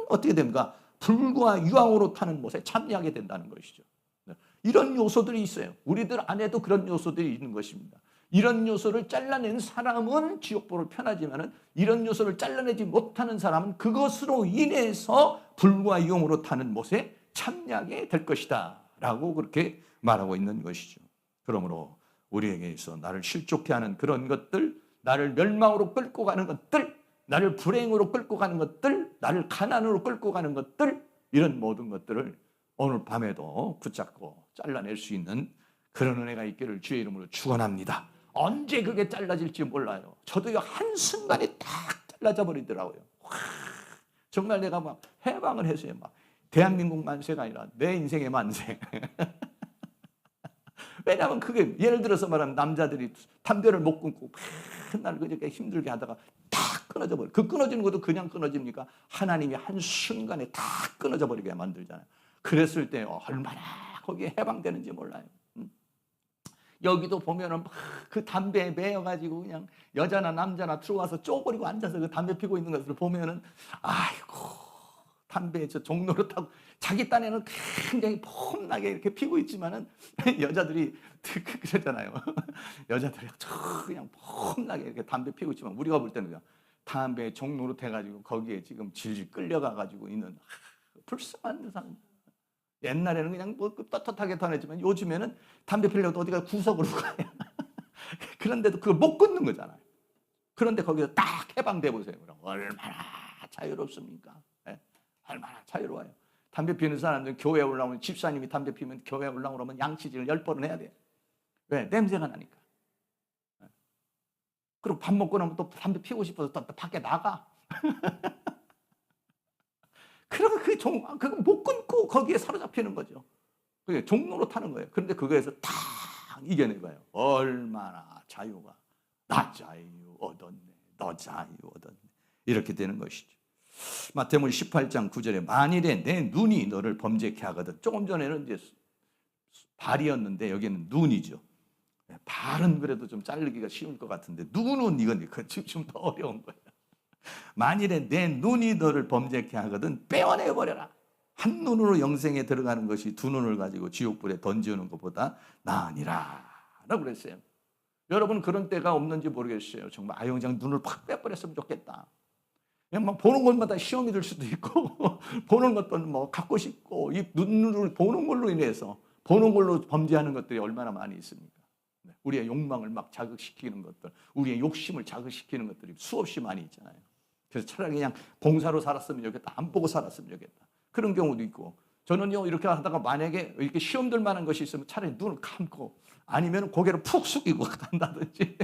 어떻게 됩니까? 불과 유황으로 타는 못에 참여하게 된다는 것이죠. 이런 요소들이 있어요. 우리들 안에도 그런 요소들이 있는 것입니다. 이런 요소를 잘라낸 사람은 지옥보를 편하지만 이런 요소를 잘라내지 못하는 사람은 그것으로 인해서 불과 유황으로 타는 못에 참여하게 될 것이다 라고 그렇게 말하고 있는 것이죠. 그러므로 우리에게 있어 나를 실족해 하는 그런 것들, 나를 멸망으로 끌고 가는 것들, 나를 불행으로 끌고 가는 것들, 나를 가난으로 끌고 가는 것들, 이런 모든 것들을 오늘 밤에도 붙잡고 잘라낼 수 있는 그런 은혜가 있기를 주의 이름으로 축원합니다. 언제 그게 잘라질지 몰라요. 저도요, 한순간에 딱 잘라져 버리더라고요. 와, 정말 내가 막 해방을 했어요. 막 대한민국 만세가 아니라 내 인생의 만세. 왜냐하면 그게 예를 들어서 말하면 남자들이 담배를 못 끊고 맨날 그렇게 힘들게 하다가 딱 끊어져 버려. 그 끊어지는 것도 그냥 끊어집니까? 하나님이 한순간에 다 끊어져 버리게 만들잖아요. 그랬을 때 얼마나 거기에 해방되는지 몰라요. 여기도 보면은 그 담배에 매여가지고 그냥 여자나 남자나 들어와서 쪼그리고 앉아서 그 담배 피고 있는 것을 보면은 아이고, 담배 저 종로로 타고 자기 딴에는 굉장히 폼나게 이렇게 피고 있지만은 여자들이 그러잖아요. 여자들이 그냥 폼나게 이렇게 담배 피고 있지만 우리가 볼 때는 그냥 담배 종로로 해가지고 거기에 지금 질질 끌려가가지고 있는 불쌍한 사람. 옛날에는 그냥 뭐 떳떳하게 다녔지만 요즘에는 담배 피려고 어디가 구석으로 가요. 그런데도 그걸 못 끊는 거잖아요. 그런데 거기서 딱 해방돼 보세요. 그럼 얼마나 자유롭습니까? 네? 얼마나 자유로워요. 담배 피우는 사람들 교회에 올라오면, 집사님이 담배 피우면 교회에 올라오면 양치질을 10번은 해야 돼요. 왜? 냄새가 나니까. 네. 그리고 밥 먹고 나면 또 담배 피우고 싶어서 또 밖에 나가. 그러면 그거 못 끊고 거기에 사로잡히는 거죠. 그게 종로로 타는 거예요. 그런데 그거에서 딱 이겨내봐요. 얼마나 자유가. 나 자유 얻었네. 너 자유 얻었네. 이렇게 되는 것이죠. 마태복음 18장 9절에 만일에 내 눈이 너를 범죄케 하거든. 조금 전에는 이제 발이었는데 여기는 눈이죠. 발은 그래도 좀 자르기가 쉬울 것 같은데 눈은 이건 좀 더 어려운 거예요. 만일에 내 눈이 너를 범죄케 하거든 빼어내버려라. 한 눈으로 영생에 들어가는 것이 두 눈을 가지고 지옥불에 던지는 것보다 나으니라 라고 그랬어요. 여러분 그런 때가 없는지 모르겠어요. 정말 그냥 눈을 팍 빼버렸으면 좋겠다. 그냥 막 보는 것마다 시험이 들 수도 있고 보는 것도 뭐 갖고 싶고 이 눈으로 보는 걸로 인해서 보는 걸로 범죄하는 것들이 얼마나 많이 있습니까? 우리의 욕망을 막 자극시키는 것들, 우리의 욕심을 자극시키는 것들이 수없이 많이 있잖아요. 그래서 차라리 그냥 봉사로 살았으면 좋겠다. 안 보고 살았으면 좋겠다. 그런 경우도 있고, 저는요 이렇게 하다가 만약에 이렇게 시험 들 만한 것이 있으면 차라리 눈을 감고 아니면 고개를 푹 숙이고 간다든지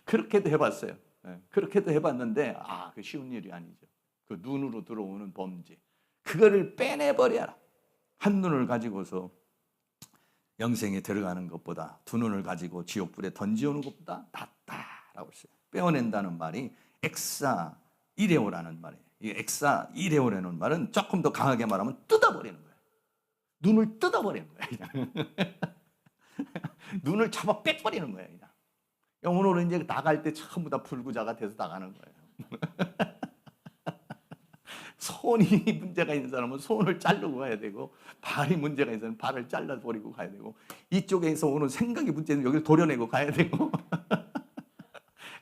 그렇게도 해봤어요. 그렇게도 해봤는데 그 쉬운 일이 아니죠. 그 눈으로 들어오는 범죄, 그거를 빼내버려라. 한 눈을 가지고서 영생에 들어가는 것보다 두 눈을 가지고 지옥불에 던지오는 것보다 낫다라고 했어요. 빼어낸다는 말이 엑사 이레오라는 말이에요. 이 엑사 이레오라는 말은 조금 더 강하게 말하면 뜯어버리는 거예요. 눈을 뜯어버리는 거예요. 눈을 잡아 빼버리는 거예요. 그냥. 오늘은 이제 나갈 때 전부 다 불구자가 돼서 나가는 거예요. 손이 문제가 있는 사람은 손을 자르고 가야 되고, 발이 문제가 있는 사람은 발을 잘라버리고 가야 되고, 이쪽에서 오는 생각이 문제는 여기를 도려내고 가야 되고,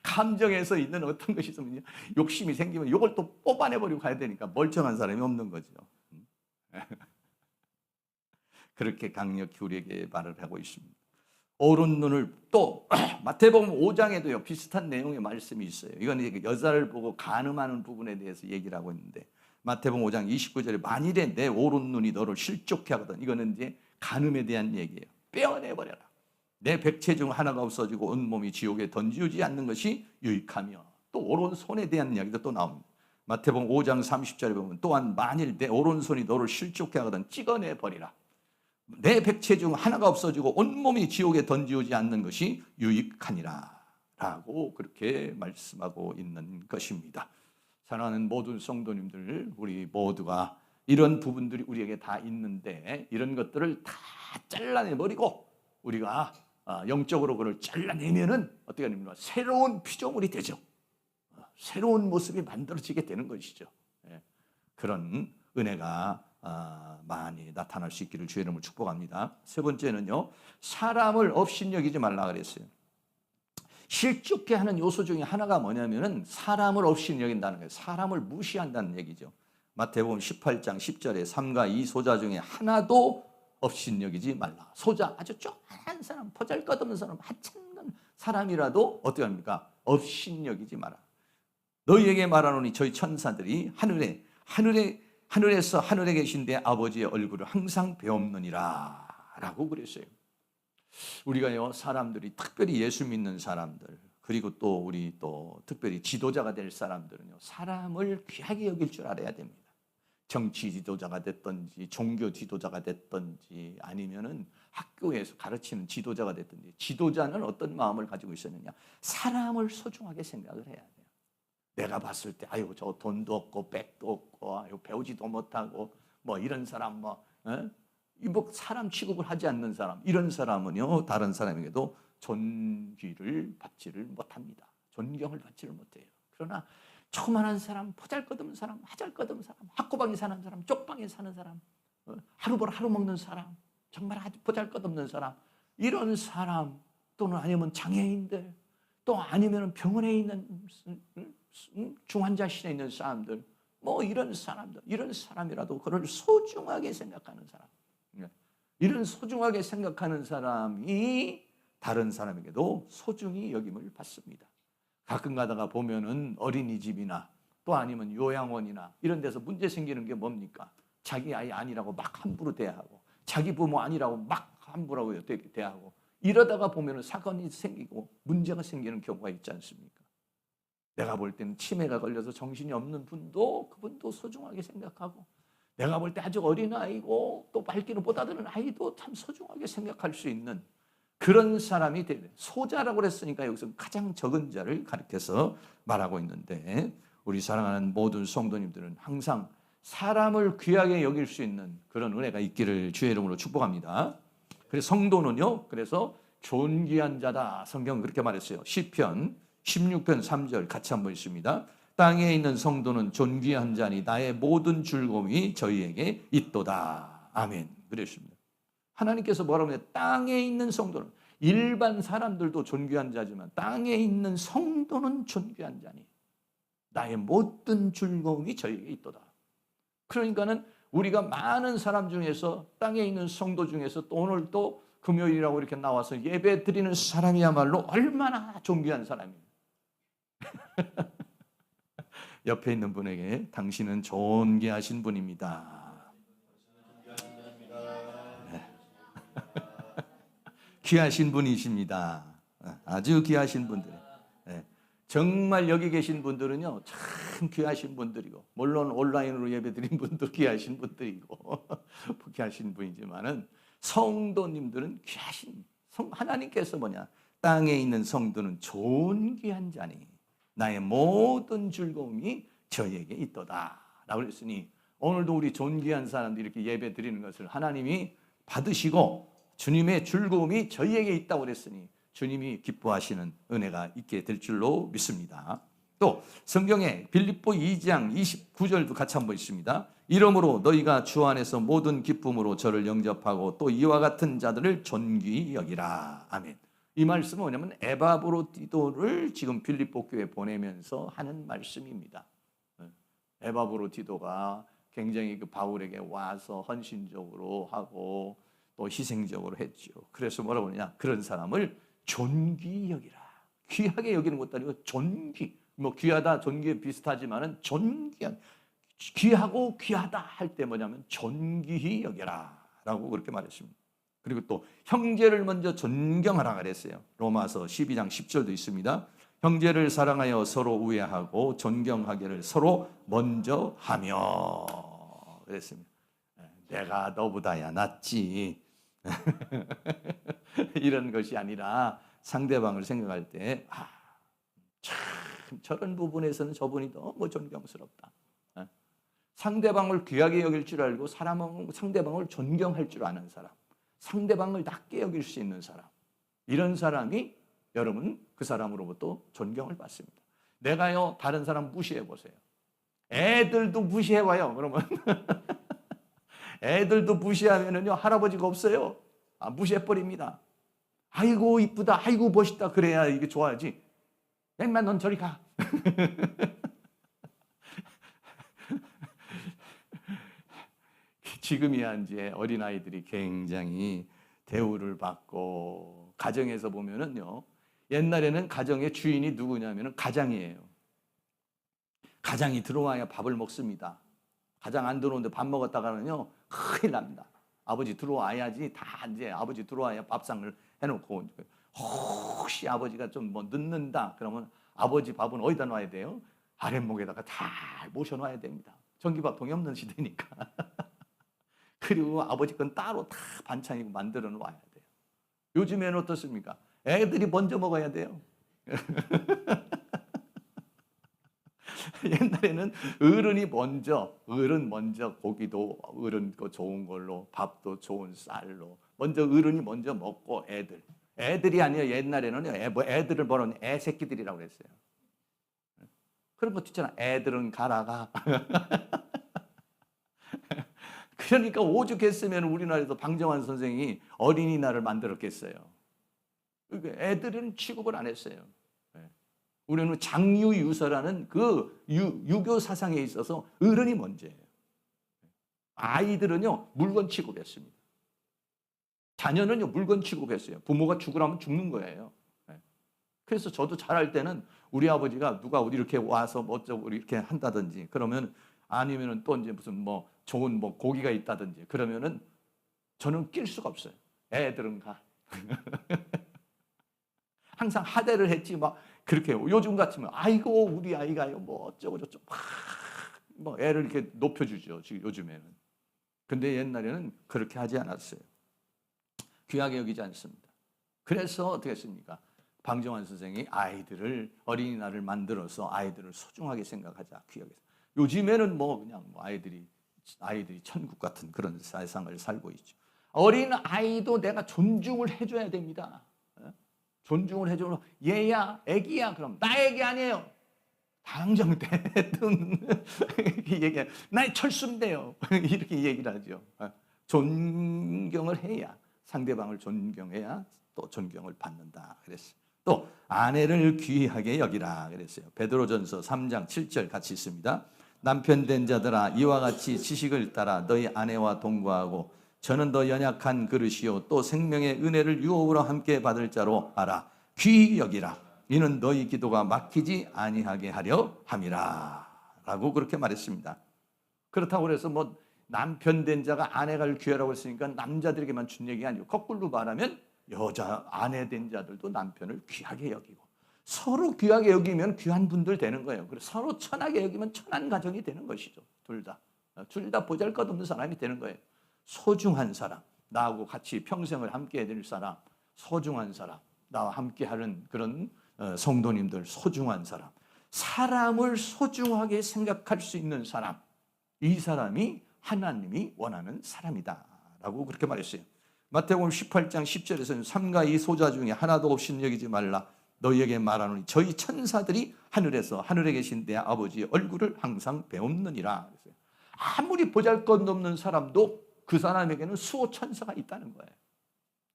감정에서 있는 어떤 것이 있으면 욕심이 생기면 이걸 또 뽑아내버리고 가야 되니까 멀쩡한 사람이 없는 거죠. 그렇게 강력히 우리에게 말을 하고 있습니다. 오른 눈을 또 마태복음 5장에도요 비슷한 내용의 말씀이 있어요. 이건 이제 여자를 보고 간음하는 부분에 대해서 얘기를 하고 있는데, 마태복음 5장 29절에 만일에 내 오른 눈이 너를 실족케 하거든. 이거는 이제 간음에 대한 얘기예요. 빼어내버려라. 내 백체 중 하나가 없어지고 온몸이 지옥에 던지지 않는 것이 유익하며, 또 오른손에 대한 이야기도 또 나옵니다. 마태복음 5장 30절에 보면 또한 만일 내 오른손이 너를 실족케 하거든 찍어내버리라. 내 백체 중 하나가 없어지고 온몸이 지옥에 던지오지 않는 것이 유익하니라 라고 그렇게 말씀하고 있는 것입니다. 사랑하는 모든 성도님들, 우리 모두가 이런 부분들이 우리에게 다 있는데 이런 것들을 다 잘라내버리고 우리가 영적으로 그걸 잘라내면은 어떻게 됩니까? 새로운 피조물이 되죠. 새로운 모습이 만들어지게 되는 것이죠. 그런 은혜가 많이 나타날 수 있기를 주의 이름으로 축복합니다. 세 번째는요, 사람을 업신여기지 말라 그랬어요. 실족해 하는 요소 중에 하나가 뭐냐면은 사람을 업신여긴다는 거예요. 사람을 무시한다는 얘기죠. 마태복음 18장 10절에 삼가 이 소자 중에 하나도 업신여기지 말라. 소자, 아주 조그만 사람, 보잘것없는 사람, 하찮은 사람이라도 어떻게 합니까? 업신여기지 마라. 너희에게 말하노니 저희 천사들이 하늘에서 하늘에 계신 내 아버지의 얼굴을 항상 배옵느니라 라고 그랬어요. 우리가요, 사람들이 특별히 예수 믿는 사람들, 그리고 또 우리 또 특별히 지도자가 될 사람들은요, 사람을 귀하게 여길 줄 알아야 됩니다. 정치 지도자가 됐든지 종교 지도자가 됐든지 아니면은 학교에서 가르치는 지도자가 됐든지, 지도자는 어떤 마음을 가지고 있었느냐? 사람을 소중하게 생각을 해야 돼요. 내가 봤을 때 아유 저 돈도 없고 백도 없고 아유 배우지도 못하고 뭐 이런 사람 뭐 사람 취급을 하지 않는 사람, 이런 사람은요 다른 사람에게도 존귀를 받지를 못합니다. 존경을 받지를 못해요. 그러나 조그만한 사람, 보잘것없는 사람, 하잘것없는 사람, 학고방에 사는 사람, 쪽방에 사는 사람, 하루 벌어 하루 먹는 사람, 정말 아주 보잘것없는 사람, 이런 사람, 또는 아니면 장애인들, 또 아니면 병원에 있는 중환자실에 있는 사람들, 뭐 이런 사람들, 이런 사람이라도 그를 소중하게 생각하는 사람, 이런 소중하게 생각하는 사람이 다른 사람에게도 소중히 여김을 받습니다. 가끔 가다가 보면은 어린이집이나 또 아니면 요양원이나 이런 데서 문제 생기는 게 뭡니까? 자기 아이 아니라고 막 함부로 대하고, 자기 부모 아니라고 막 함부로 대하고, 이러다가 보면은 사건이 생기고 문제가 생기는 경우가 있지 않습니까? 내가 볼 때는 치매가 걸려서 정신이 없는 분도 그분도 소중하게 생각하고, 내가 볼 때 아주 어린 아이고 또 발길을 못 알아듣는 아이도 참 소중하게 생각할 수 있는 그런 사람이 되는, 소자라고 그랬으니까 여기서 가장 적은 자를 가리켜서 말하고 있는데, 우리 사랑하는 모든 성도님들은 항상 사람을 귀하게 여길 수 있는 그런 은혜가 있기를 주의 이름으로 축복합니다. 그래서 성도는요, 그래서 존귀한 자다. 성경은 그렇게 말했어요. 시편 16편 3절 같이 한번 읽습니다. 땅에 있는 성도는 존귀한 자니 나의 모든 즐거움이 저희에게 있도다. 아멘. 그랬습니다. 하나님께서 뭐라고 하냐? 땅에 있는 성도는, 일반 사람들도 존귀한 자지만 땅에 있는 성도는 존귀한 자니 나의 모든 즐거움이 저에게 있도다. 그러니까는 우리가 많은 사람 중에서, 땅에 있는 성도 중에서 또 오늘 또 금요일이라고 이렇게 나와서 예배 드리는 사람이야말로 얼마나 존귀한 사람이에요. 옆에 있는 분에게 당신은 존귀하신 분입니다. 귀하신 분이십니다. 아주 귀하신 분들. 정말 여기 계신 분들은요, 참 귀하신 분들이고, 물론 온라인으로 예배드린 분도 귀하신 분들이고 귀하신 분이지만은 성도님들은 귀하신, 하나님께서 뭐냐? 땅에 있는 성도는 존귀한 자니 나의 모든 즐거움이 저에게 있도다 라고 했으니, 오늘도 우리 존귀한 사람들이 이렇게 예배 드리는 것을 하나님이 받으시고 주님의 즐거움이 저희에게 있다고 그랬으니 주님이 기뻐하시는 은혜가 있게 될 줄로 믿습니다. 또 성경에 빌립보 2장 29절도 같이 한번 읽습니다. 이러므로 너희가 주 안에서 모든 기쁨으로 저를 영접하고 또 이와 같은 자들을 존귀히 여기라. 아멘. 이 말씀은 뭐냐면 에바브로디도를 지금 빌립보 교회에 보내면서 하는 말씀입니다. 에바브로디도가 굉장히 그 바울에게 와서 헌신적으로 하고 또 희생적으로 했죠. 그래서 뭐라고 하느냐? 그런 사람을 존귀히 여기라. 귀하게 여기는 것도 아니고 존귀. 뭐 귀하다, 존귀에 비슷하지만은 존귀한, 귀하고 귀하다 할 때 뭐냐면 존귀히 여겨라라고 그렇게 말했습니다. 그리고 또 형제를 먼저 존경하라 그랬어요. 로마서 12장 10절도 있습니다. 형제를 사랑하여 서로 우애하고 존경하기를 서로 먼저 하며 그랬습니다. 내가 너보다야 낫지. 이런 것이 아니라 상대방을 생각할 때 참 저런 부분에서는 저분이 너무 존경스럽다. 상대방을 귀하게 여길 줄 알고 상대방을 존경할 줄 아는 사람, 상대방을 낮게 여길 수 있는 사람, 이런 사람이 여러분 그 사람으로부터 존경을 받습니다. 내가요 다른 사람 무시해 보세요. 애들도 무시해 봐요. 그러면 애들도 무시하면은요 할아버지가 없어요. 무시해 버립니다. 아이고 이쁘다, 아이고 멋있다 그래야 이게 좋아하지. 엠마 넌 저리 가. 지금이야 이제 어린아이들이 굉장히 대우를 받고 가정에서 보면은요 옛날에는 가정의 주인이 누구냐면은 가장이에요. 가장이 들어와야 밥을 먹습니다. 가장 안 들어오는데 밥 먹었다가는요 큰일 납니다. 아버지 들어와야지. 다 이제 아버지 들어와야 밥상을 해놓고 혹시 아버지가 좀 뭐 늦는다 그러면 아버지 밥은 어디다 놔야 돼요? 아랫목에다가 잘 모셔놔야 됩니다. 전기밥통이 없는 시대니까. 그리고 아버지 건 따로 다 반찬이고 만들어 놓아야 돼요. 요즘에는 어떻습니까? 애들이 먼저 먹어야 돼요. 옛날에는 어른 먼저 고기도 어른 거 좋은 걸로 밥도 좋은 쌀로 먼저 어른이 먼저 먹고 애들이 아니에요. 옛날에는요 애들을 보는 애새끼들이라고 그랬어요. 그런 것도 있잖아. 애들은 가라가. 그러니까 오죽했으면 우리나라에서 방정환 선생이 어린이날을 만들었겠어요. 애들은 취급을 안 했어요. 우리는 장유유서라는 그 유교 사상에 있어서 어른이 먼저예요. 아이들은요 물건 취급했습니다. 자녀는요 물건 취급했어요. 부모가 죽으라면 죽는 거예요. 그래서 저도 잘할 때는 우리 아버지가 누가 이렇게 와서 뭐 어쩌고 이렇게 한다든지 그러면 아니면은 또 이제 무슨 뭐 좋은 뭐 고기가 있다든지 그러면은 저는 낄 수가 없어요. 애들은 가. 항상 하대를 했지 막 그렇게 요즘 같으면 아이고 우리 아이가요 뭐 어쩌고 저쩌고 뭐 애를 이렇게 높여주죠 지금 요즘에는. 근데 옛날에는 그렇게 하지 않았어요. 귀하게 여기지 않습니다. 그래서 어떻게 했습니까? 방정환 선생이 아이들을 어린이날을 만들어서 아이들을 소중하게 생각하자 귀하게. 요즘에는 뭐 그냥 뭐 아이들이 천국 같은 그런 세상을 살고 있죠. 어린 아이도 내가 존중을 해줘야 됩니다. 존중을 해주면 얘야 애기야 그럼 나 애기 아니에요. 당장 대든 얘기 나의 철수인데요. 이렇게 얘기를 하죠. 존경을 해야 상대방을 존경해야 또 존경을 받는다 그랬어요. 또 아내를 귀하게 여기라 그랬어요. 베드로전서 3장 7절 같이 있습니다. 남편 된 자들아 이와 같이 지식을 따라 너희 아내와 동거하고 저는 더 연약한 그릇이요 또 생명의 은혜를 유업으로 함께 받을 자로 알아. 귀히 여기라. 이는 너희 기도가 막히지 아니하게 하려 함이라. 라고 그렇게 말했습니다. 그렇다고 해서 뭐 남편 된 자가 아내를 귀하라고 했으니까 남자들에게만 준 얘기가 아니고 거꾸로 말하면 여자 아내 된 자들도 남편을 귀하게 여기고 서로 귀하게 여기면 귀한 분들 되는 거예요. 그래서 서로 천하게 여기면 천한 가정이 되는 것이죠. 둘 다 보잘것없는 사람이 되는 거예요. 소중한 사람, 나하고 같이 평생을 함께 해야 될 사람, 소중한 사람, 나와 함께 하는 그런 성도님들 소중한 사람, 사람을 소중하게 생각할 수 있는 사람, 이 사람이 하나님이 원하는 사람이다 라고 그렇게 말했어요. 마태복음 18장 10절에서는 삼가 이 소자 중에 하나도 없이 여기지 말라. 너희에게 말하노니 저희 천사들이 하늘에 계신 내 아버지의 얼굴을 항상 배움느니라. 아무리 보잘것없는 사람도 그 사람에게는 수호 천사가 있다는 거예요.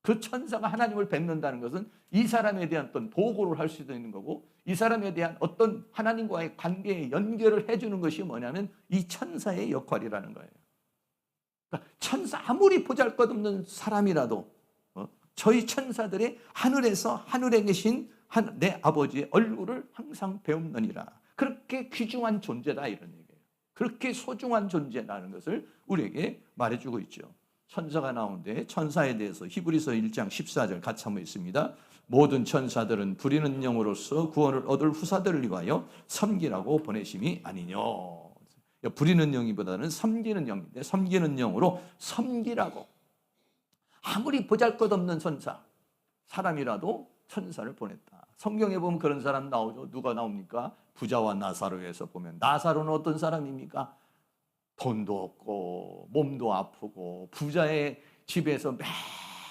그 천사가 하나님을 뵙는다는 것은 이 사람에 대한 어떤 보고를 할 수도 있는 거고 이 사람에 대한 어떤 하나님과의 관계에 연결을 해주는 것이 뭐냐면 이 천사의 역할이라는 거예요. 그러니까 천사 아무리 보잘것없는 사람이라도 저희 천사들이 하늘에 계신 내 아버지의 얼굴을 항상 배움느니라. 그렇게 귀중한 존재다 이런 얘기예요. 그렇게 소중한 존재라는 것을 우리에게 말해주고 있죠. 천사가 나오는데 천사에 대해서 히브리서 1장 14절 같이 한번 있습니다. 모든 천사들은 부리는 영으로서 구원을 얻을 후사들을 위하여 섬기라고 보내심이 아니뇨. 부리는 영이보다는 섬기는 영인데 섬기는 영으로 섬기라고 아무리 보잘것없는 천사, 사람이라도 천사를 보냈다. 성경에 보면 그런 사람 나오죠. 누가 나옵니까? 부자와 나사로에서 보면 나사로는 어떤 사람입니까? 돈도 없고 몸도 아프고 부자의 집에서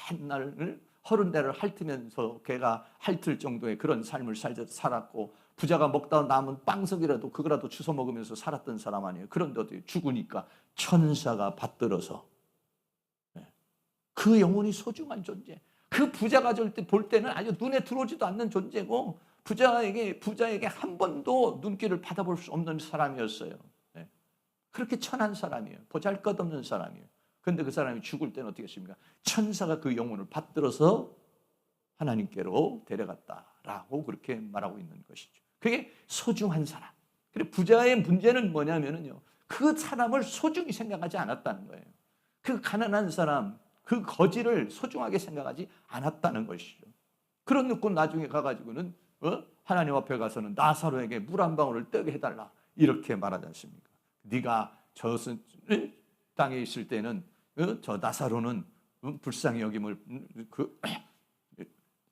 맨날 허른 대를 핥으면서 걔가 핥을 정도의 그런 삶을 살았고, 부자가 먹다 남은 빵석이라도 그거라도 주워 먹으면서 살았던 사람 아니에요. 그런데 어떻게 죽으니까 천사가 받들어서, 그 영혼이 소중한 존재, 그 부자가 볼 때는 아주 눈에 들어오지도 않는 존재고, 부자에게 한 번도 눈길을 받아볼 수 없는 사람이었어요. 그렇게 천한 사람이에요. 보잘것없는 사람이에요. 그런데 그 사람이 죽을 때는 어떻게 했습니까? 천사가 그 영혼을 받들어서 하나님께로 데려갔다라고 그렇게 말하고 있는 것이죠. 그게 소중한 사람. 그리고 부자의 문제는 뭐냐면요, 그 사람을 소중히 생각하지 않았다는 거예요. 그 가난한 사람, 그 거지를 소중하게 생각하지 않았다는 것이죠. 그런 놓고 나중에 가가지고는 하나님 앞에 가서는 나사로에게 물 한 방울을 떠게 해달라 이렇게 말하지 않습니까? 네가 저 땅에 있을 때는 저 나사로는 불쌍히 여김을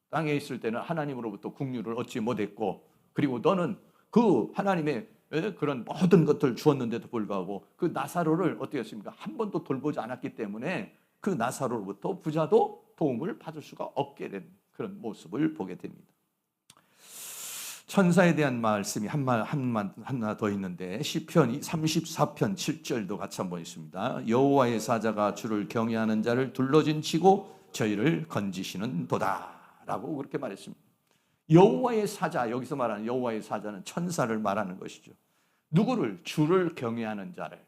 땅에 있을 때는 하나님으로부터 국류를 얻지 못했고, 그리고 너는 그 하나님의 그런 모든 것들을 주었는데도 불구하고 그 나사로를 어떻게 했습니까? 한 번도 돌보지 않았기 때문에 그 나사로로부터 부자도 도움을 받을 수가 없게 된 그런 모습을 보게 됩니다. 천사에 대한 말씀이 하나 더 있는데, 시편 34편 7절도 같이 한번 있습니다. 여호와의 사자가 주를 경외하는 자를 둘러진치고 저희를 건지시는 도다라고 그렇게 말했습니다. 여호와의 사자, 여기서 말하는 여호와의 사자는 천사를 말하는 것이죠. 누구를? 주를 경외하는 자를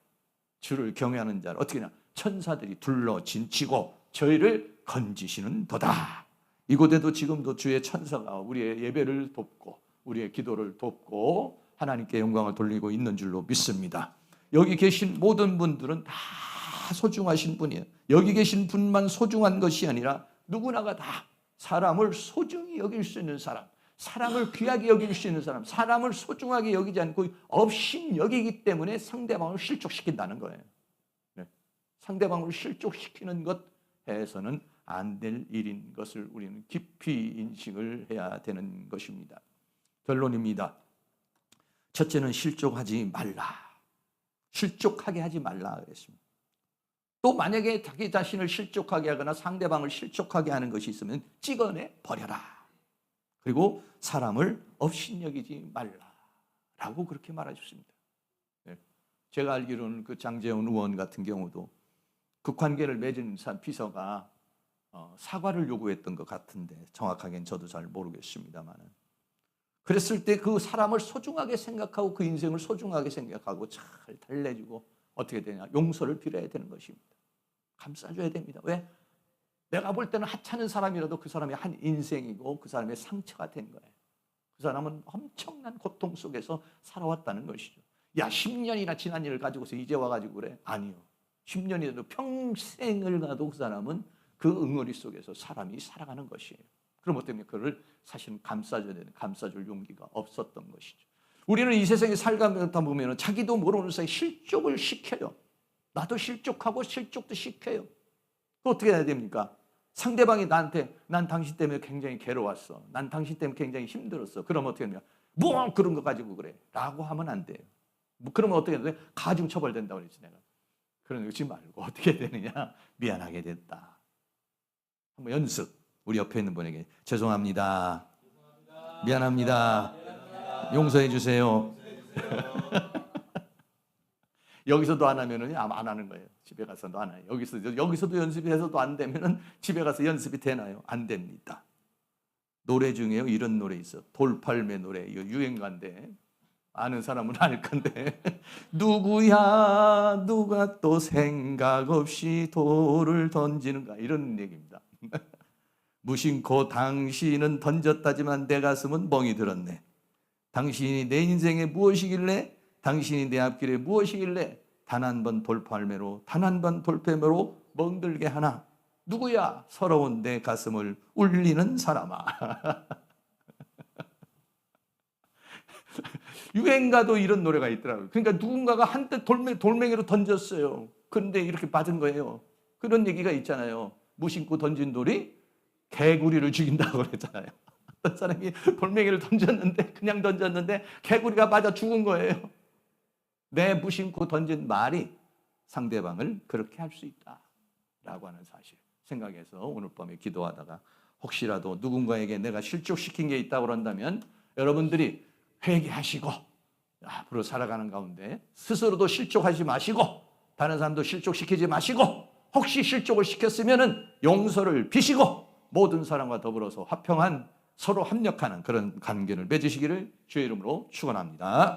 어떻게냐? 천사들이 둘러진치고 저희를 건지시는 도다. 이곳에도 지금도 주의 천사가 우리의 예배를 돕고 우리의 기도를 돕고 하나님께 영광을 돌리고 있는 줄로 믿습니다. 여기 계신 모든 분들은 다 소중하신 분이에요. 여기 계신 분만 소중한 것이 아니라 누구나가 다 사람을 소중히 여길 수 있는 사람, 사람을 귀하게 여길 수 있는 사람, 사람을 소중하게 여기지 않고 업신 여기기 때문에 상대방을 실족시킨다는 거예요. 상대방을 실족시키는 것 해서는 안 될 일인 것을 우리는 깊이 인식을 해야 되는 것입니다. 결론입니다. 첫째는 실족하지 말라. 실족하게 하지 말라 그랬습니다. 또 만약에 자기 자신을 실족하게 하거나 상대방을 실족하게 하는 것이 있으면 찍어내 버려라. 그리고 사람을 업신여기지 말라라고 그렇게 말하셨습니다. 제가 알기로는 그 장제원 의원 같은 경우도 그 관계를 맺은 비서가 사과를 요구했던 것 같은데, 정확하게는 저도 잘 모르겠습니다만은, 그랬을 때 그 사람을 소중하게 생각하고 그 인생을 소중하게 생각하고 잘 달래주고 어떻게 되냐? 용서를 빌어야 되는 것입니다. 감싸줘야 됩니다. 왜? 내가 볼 때는 하찮은 사람이라도 그 사람의 한 인생이고 그 사람의 상처가 된 거예요. 그 사람은 엄청난 고통 속에서 살아왔다는 것이죠. 야, 10년이나 지난 일을 가지고서 이제 와가지고 그래? 아니요. 10년이라도 평생을 가도 그 사람은 그 응어리 속에서 사람이 살아가는 것이에요. 그럼 어떻게 그를 사실은 감싸줄 용기가 없었던 것이죠. 우리는 이 세상에 살다 보면 자기도 모르는 사이에 실족을 시켜요. 나도 실족하고 실족도 시켜요. 어떻게 해야 됩니까? 상대방이 나한테 난 당신 때문에 굉장히 괴로웠어. 난 당신 때문에 굉장히 힘들었어. 그럼 어떻게 합니까? 뭐 그런 거 가지고 그래? 라고 하면 안 돼요. 그러면 어떻게 해야 돼? 가중 처벌된다고 그랬지 내가. 그러지 말고 어떻게 되느냐? 미안하게 됐다. 한번 연습. 우리 옆에 있는 분에게 죄송합니다. 미안합니다. 용서해 주세요. 여기서도 안 하면은 안 하는 거예요. 집에 가서도 안 해요. 여기서도 연습해서도 안 되면은 집에 가서 연습이 되나요? 안 됩니다. 노래 중에요, 이런 노래 있어. 돌팔매 노래. 이거 유행가인데 아는 사람은 알 건데 누구야 누가 또 생각 없이 돌을 던지는가, 이런 얘기입니다. 무심코 당신은 던졌다지만 내 가슴은 멍이 들었네. 당신이 내 인생에 무엇이길래, 당신이 내 앞길에 무엇이길래 단 한 번 돌팔매로, 단 한 번 돌팔매로 멍들게 하나. 누구야? 서러운 내 가슴을 울리는 사람아. 유행가도 이런 노래가 있더라고요. 그러니까 누군가가 한때 돌멩이로 던졌어요. 그런데 이렇게 맞은 거예요. 그런 얘기가 있잖아요. 무심코 던진 돌이 개구리를 죽인다고 그랬잖아요. 어떤 사람이 돌멩이를 던졌는데 그냥 던졌는데 개구리가 맞아 죽은 거예요. 내 무심코 던진 말이 상대방을 그렇게 할 수 있다라고 하는 사실 생각해서 오늘 밤에 기도하다가 혹시라도 누군가에게 내가 실족시킨 게 있다고 한다면 여러분들이 회개하시고 앞으로 살아가는 가운데 스스로도 실족하지 마시고 다른 사람도 실족시키지 마시고 혹시 실족을 시켰으면 용서를 비시고 모든 사람과 더불어서 화평한 서로 협력하는 그런 관계를 맺으시기를 주의 이름으로 축원합니다.